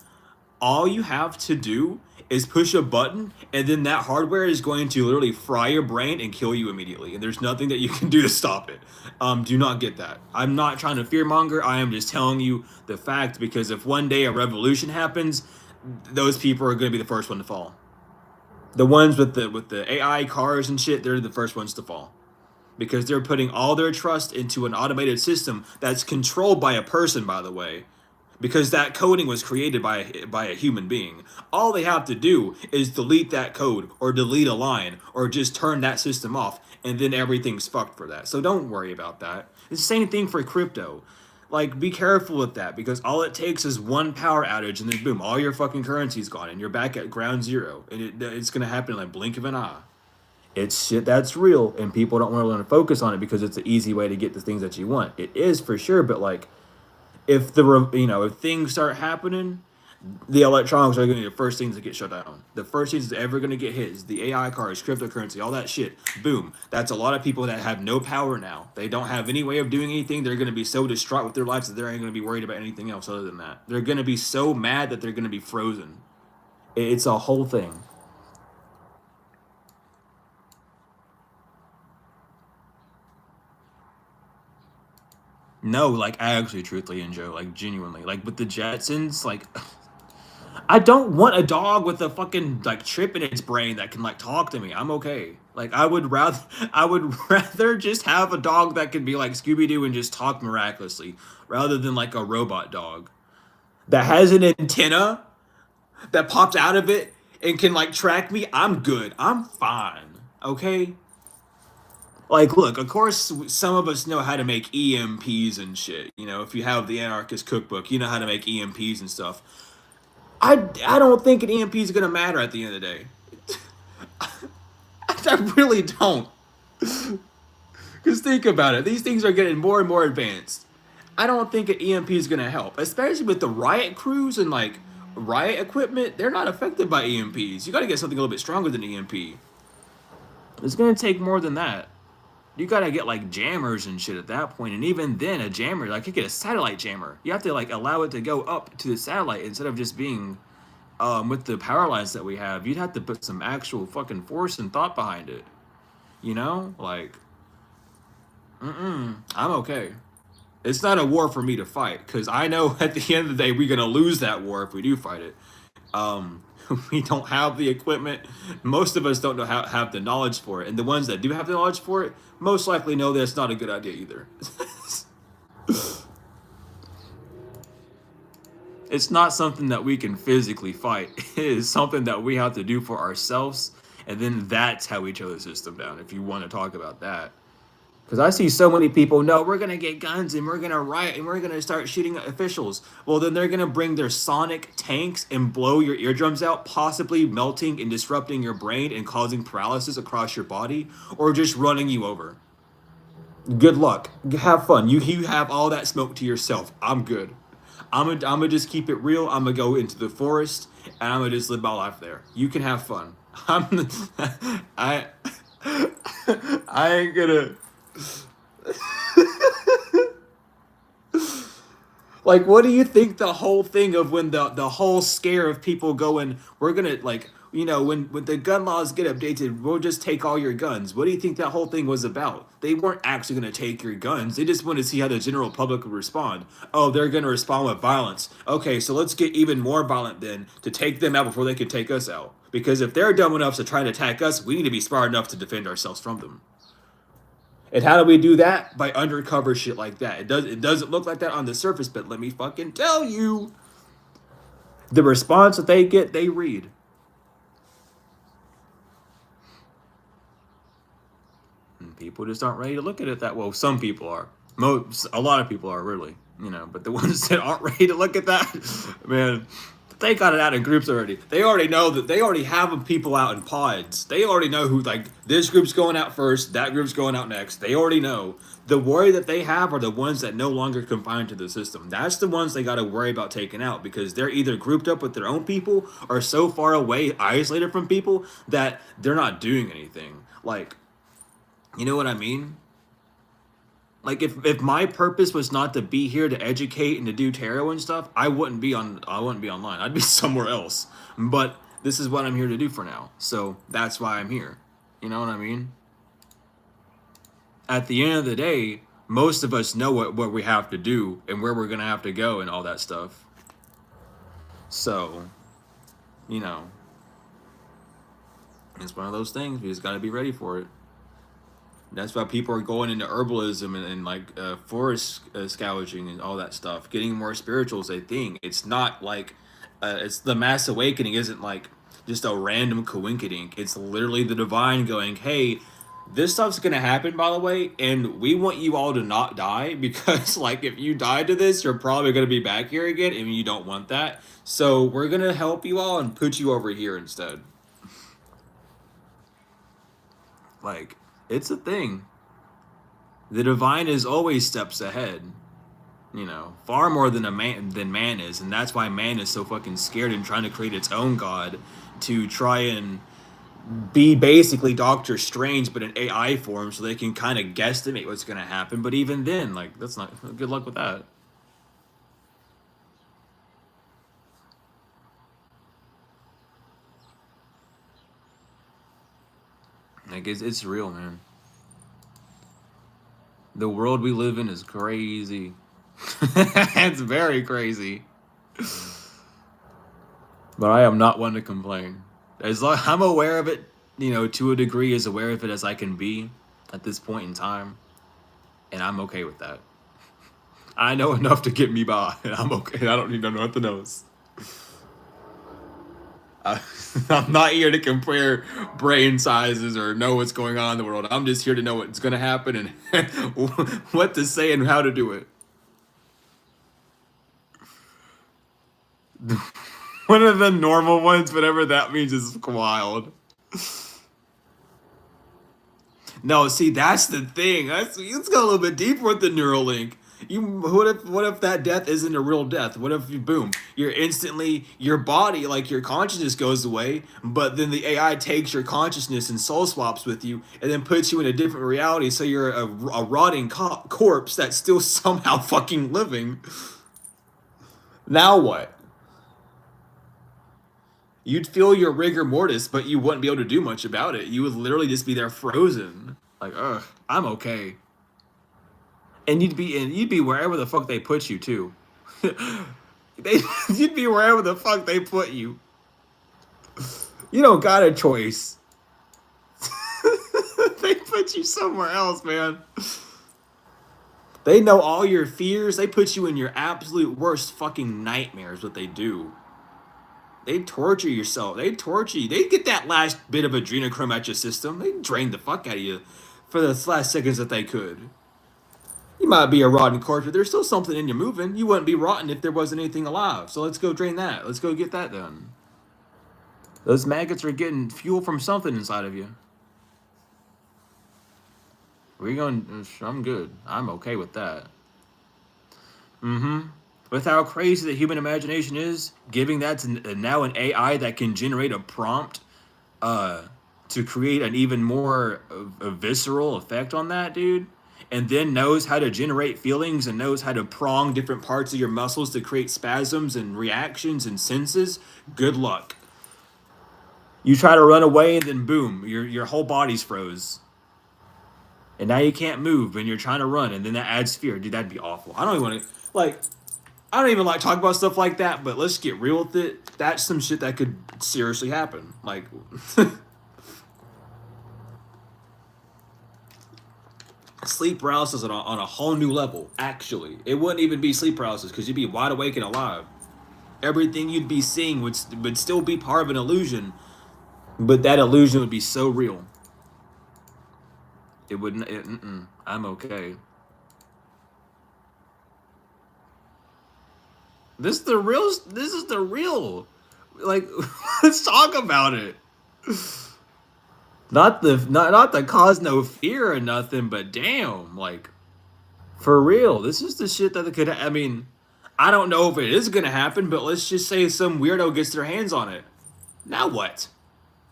all you have to do is push a button and then that hardware is going to literally fry your brain and kill you immediately and there's nothing that you can do to stop it. Do not get that. I'm not trying to fearmonger. I am just telling you the fact because if one day a revolution happens, those people are going to be the first one to fall. The ones with the AI cars and shit, they're the first ones to fall because they're putting all their trust into an automated system that's controlled by a person, by the way, because that coding was created by a human being. All they have to do is delete that code or delete a line or just turn that system off and then everything's fucked for that. So don't worry about that. It's the same thing for crypto. Like, be careful with that because all it takes is one power outage and then boom, all your fucking currency's gone and you're back at ground zero. And it's going to happen in like blink of an eye. It's shit that's real and people don't want to learn to focus on it because it's an easy way to get the things that you want. It is for sure, but like, if things start happening, the electronics are going to be the first things that get shut down. The first things that's ever going to get hit is the AI cars, cryptocurrency, all that shit. Boom. That's a lot of people that have no power now. They don't have any way of doing anything. They're going to be so distraught with their lives that they ain't going to be worried about anything else other than that. They're going to be so mad that they're going to be frozen. It's a whole thing. No, like I actually truthfully enjoy, like genuinely, like with the Jetsons, like I don't want a dog with a fucking like chip in its brain that can like talk to me. I'm okay. Like I would rather just have a dog that can be like Scooby Doo and just talk miraculously, rather than like a robot dog that has an antenna that pops out of it and can like track me. I'm good. I'm fine. Okay. Like, look, of course, some of us know how to make EMPs and shit. If you have the Anarchist Cookbook, you know how to make EMPs and stuff. I don't think an EMP is gonna matter at the end of the day. I really don't. Because think about it, these things are getting more and more advanced. I don't think an EMP is gonna help, especially with the riot crews and like riot equipment. They're not affected by EMPs. You got to get something a little bit stronger than EMP. It's gonna take more than that. You gotta get like jammers and shit at that point, and even then, a jammer like you get a satellite jammer. You have to like allow it to go up to the satellite instead of just being with the power lines that we have. You'd have to put some actual fucking force and thought behind it. Like, I'm okay. It's not a war for me to fight because I know at the end of the day we're gonna lose that war if we do fight it. Um, we don't have the equipment. Most of us don't know how have the knowledge for it, and the ones that do have the knowledge for it most likely know that it's not a good idea either. It's not something that we can physically fight. It is something that we have to do for ourselves, and then that's how we tear the system down. If you want to talk about that, Because I see so many people, no, we're going to get guns and we're going to riot and we're going to start shooting officials. Well, then they're going to bring their sonic tanks and blow your eardrums out, possibly melting and disrupting your brain and causing paralysis across your body, or just running you over. Good luck. Have fun. You have all that smoke to yourself. I'm good. I'm gonna just keep it real. I'm gonna go into the forest and I'm gonna just live my life there. You can have fun. I I ain't gonna. Like, what do you think the whole thing of when the whole scare of people going, we're gonna like, when the gun laws get updated, we'll just take all your guns. What do you think that whole thing was about? They weren't actually gonna take your guns. They just wanted to see how the general public would respond. Oh, they're gonna respond with violence. Okay, so let's get even more violent then to take them out before they can take us out. Because if they're dumb enough to try and attack us, we need to be smart enough to defend ourselves from them. And how do we do that? By undercover shit like that. It doesn't look like that on the surface, but let me fucking tell you. The response that they get, they read. And people just aren't ready to look at it that well. Some people are. A lot of people are, really. But the ones that aren't ready to look at that, man, they got it out in groups already. They already know that they already have people out in pods. They already know who, like, this group's going out first, that group's going out next. They already know. The worry that they have are the ones that no longer confined to the system. That's the ones they got to worry about taking out, because they're either grouped up with their own people or so far away, isolated from people, that they're not doing anything. Like, you know what I mean? Like, if my purpose was not to be here to educate and to do tarot and stuff, I wouldn't be online. I'd be somewhere else. But this is what I'm here to do for now. So that's why I'm here. You know what I mean? At the end of the day, most of us know what we have to do and where we're gonna have to go and all that stuff. So, it's one of those things. We just gotta be ready for it. That's why people are going into herbalism and like forest scavenging and all that stuff. Getting more spiritual is a thing. It's not like it's the mass awakening isn't like just a random coinkydink. It's literally the divine going, hey, this stuff's gonna happen, by the way, and we want you all to not die, because like if you die to this, you're probably gonna be back here again, and you don't want that. So we're gonna help you all and put you over here instead. Like, it's a thing. The divine is always steps ahead. Far more than man is, and that's why man is so fucking scared and trying to create its own god to try and be basically Doctor Strange but in AI form, so they can kind of guesstimate what's gonna happen. But even then, like, that's not good luck with that. Like, it's real, man. The world we live in is crazy. It's very crazy. But I am not one to complain. As long I'm aware of it, to a degree, as aware of it as I can be at this point in time, and I'm okay with that. I know enough to get me by, and I'm okay. I don't need to know nothing else. I'm not here to compare brain sizes or know what's going on in the world. I'm just here to know what's going to happen and what to say and how to do it. One of the normal ones, whatever that means, is wild. No, see, that's the thing. Let's go a little bit deeper with the Neuralink. What if that death isn't a real death? What if boom, you're instantly, your body, like your consciousness goes away, but then the AI takes your consciousness and soul swaps with you and then puts you in a different reality, so you're a rotting corpse that's still somehow fucking living. Now what? You'd feel your rigor mortis, but you wouldn't be able to do much about it. You would literally just be there frozen. Like, ugh, I'm okay. And you'd be wherever the fuck they put you too. You'd be wherever the fuck they put you. You don't got a choice. They put you somewhere else, man. They know all your fears. They put you in your absolute worst fucking nightmares. What they do. They torture yourself. They torture you. They get that last bit of adrenochrome at your system. They drain the fuck out of you. for the last seconds that they could. You might be a rotten corpse, but there's still something in you moving. You wouldn't be rotten if there wasn't anything alive. So let's go drain that. Let's go get that done. Those maggots are getting fuel from something inside of you. We're going. I'm good. I'm okay with that. With how crazy the human imagination is, giving that to now an AI that can generate a prompt to create an even more a visceral effect on that, dude, and then knows how to generate feelings and knows how to prong different parts of your muscles to create spasms and reactions and senses, good luck. You try to run away and then boom, your whole body's froze. And now you can't move and you're trying to run and then that adds fear. Dude, that'd be awful. I don't even want to, like, I don't even like talk about stuff like that, but let's get real with it. That's some shit that could seriously happen. Like, sleep paralysis on a whole new level, actually. It wouldn't even be sleep paralysis because you'd be wide awake and alive. Everything you'd be seeing would still be part of an illusion, but that illusion would be so real. It wouldn't. I'm okay. This is the real. This is the real. Like, let's talk about it. Not the cause no fear or nothing, but damn, like, for real. This is the shit that could. I mean, I don't know if it is gonna happen, but let's just say some weirdo gets their hands on it. Now what?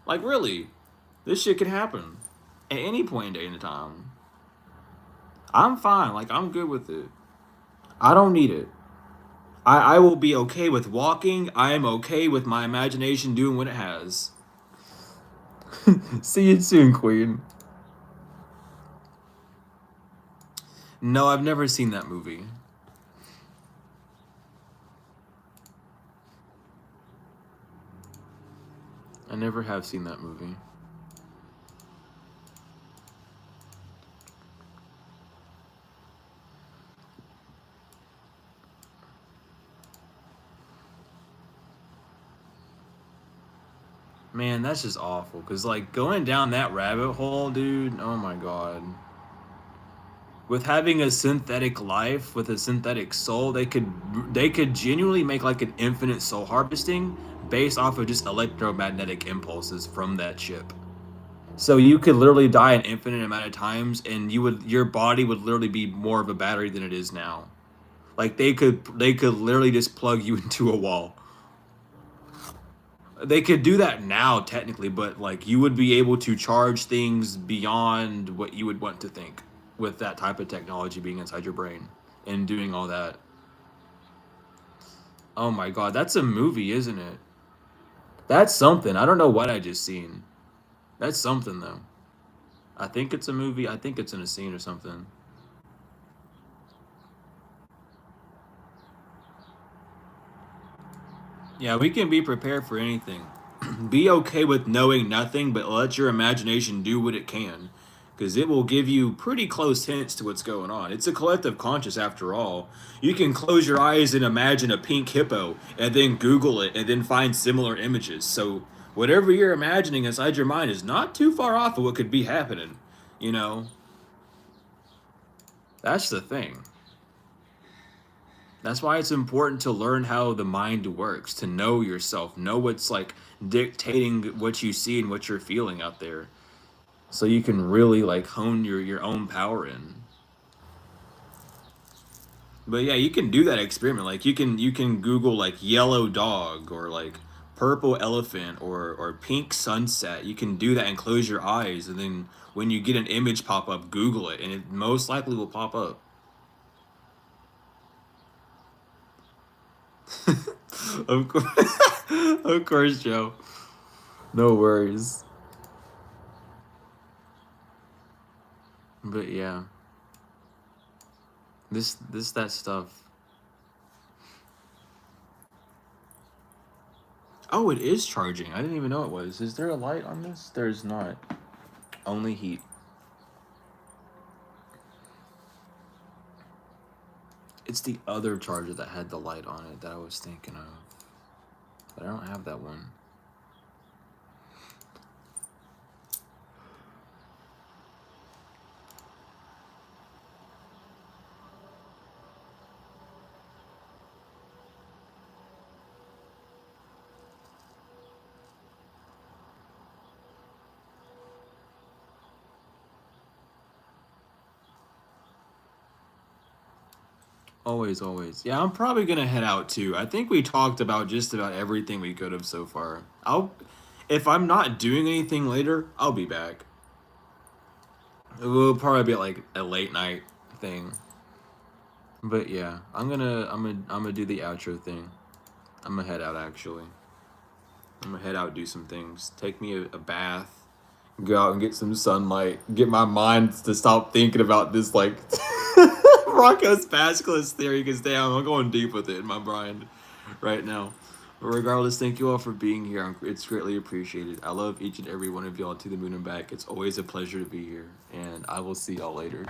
Like, really, this shit could happen at any point in time. I'm fine. Like, I'm good with it. I don't need it. I will be okay with walking. I am okay with my imagination doing what it has. See you soon, Queen. No, I've never seen that movie. I never have seen that movie. Man, that's just awful. Cause like going down that rabbit hole, dude. Oh my god. With having a synthetic life with a synthetic soul, they could genuinely make like an infinite soul harvesting based off of just electromagnetic impulses from that chip. So you could literally die an infinite amount of times, and your body would literally be more of a battery than it is now. Like they could literally just plug you into a wall. They could do that now technically, but like you would be able to charge things beyond what you would want to think with that type of technology being inside your brain and doing all that. Oh my god, that's a movie, isn't it? That's something. I don't know what I just seen. That's something though. I think it's a movie. I think it's in a scene or something. Yeah, we can be prepared for anything. Be okay with knowing nothing, but let your imagination do what it can. Because it will give you pretty close hints to what's going on. It's a collective conscious after all. You can close your eyes and imagine a pink hippo, and then Google it, and then find similar images. So, whatever you're imagining inside your mind is not too far off of what could be happening. You know? That's the thing. That's why it's important to learn how the mind works, to know yourself, know what's like dictating what you see and what you're feeling out there. So you can really like hone your own power in. But yeah, you can do that experiment. Like you can Google like yellow dog or like purple elephant or pink sunset. You can do that and close your eyes, and then when you get an image pop up, Google it and it most likely will pop up. Of course, of course, Joe. No worries. But yeah, this that stuff. Oh, it is charging. I didn't even know it was. Is there a light on this? There's not. Only heat. It's the other charger that had the light on it that I was thinking of. But I don't have that one. Always, always. Yeah, I'm probably gonna head out too. I think we talked about just about everything we could have so far. If I'm not doing anything later, I'll be back. It will probably be like a late night thing. But yeah, I'm gonna do the outro thing. I'm gonna head out actually. I'm gonna head out, do some things. Take me a bath. Go out and get some sunlight. Get my mind to stop thinking about this like Rocco's fasciculus theory. Because damn, I'm going deep with it in my mind right now. But regardless, thank you all for being here. It's greatly appreciated. I love each and every one of y'all to the moon and back. It's always a pleasure to be here, and I will see y'all later.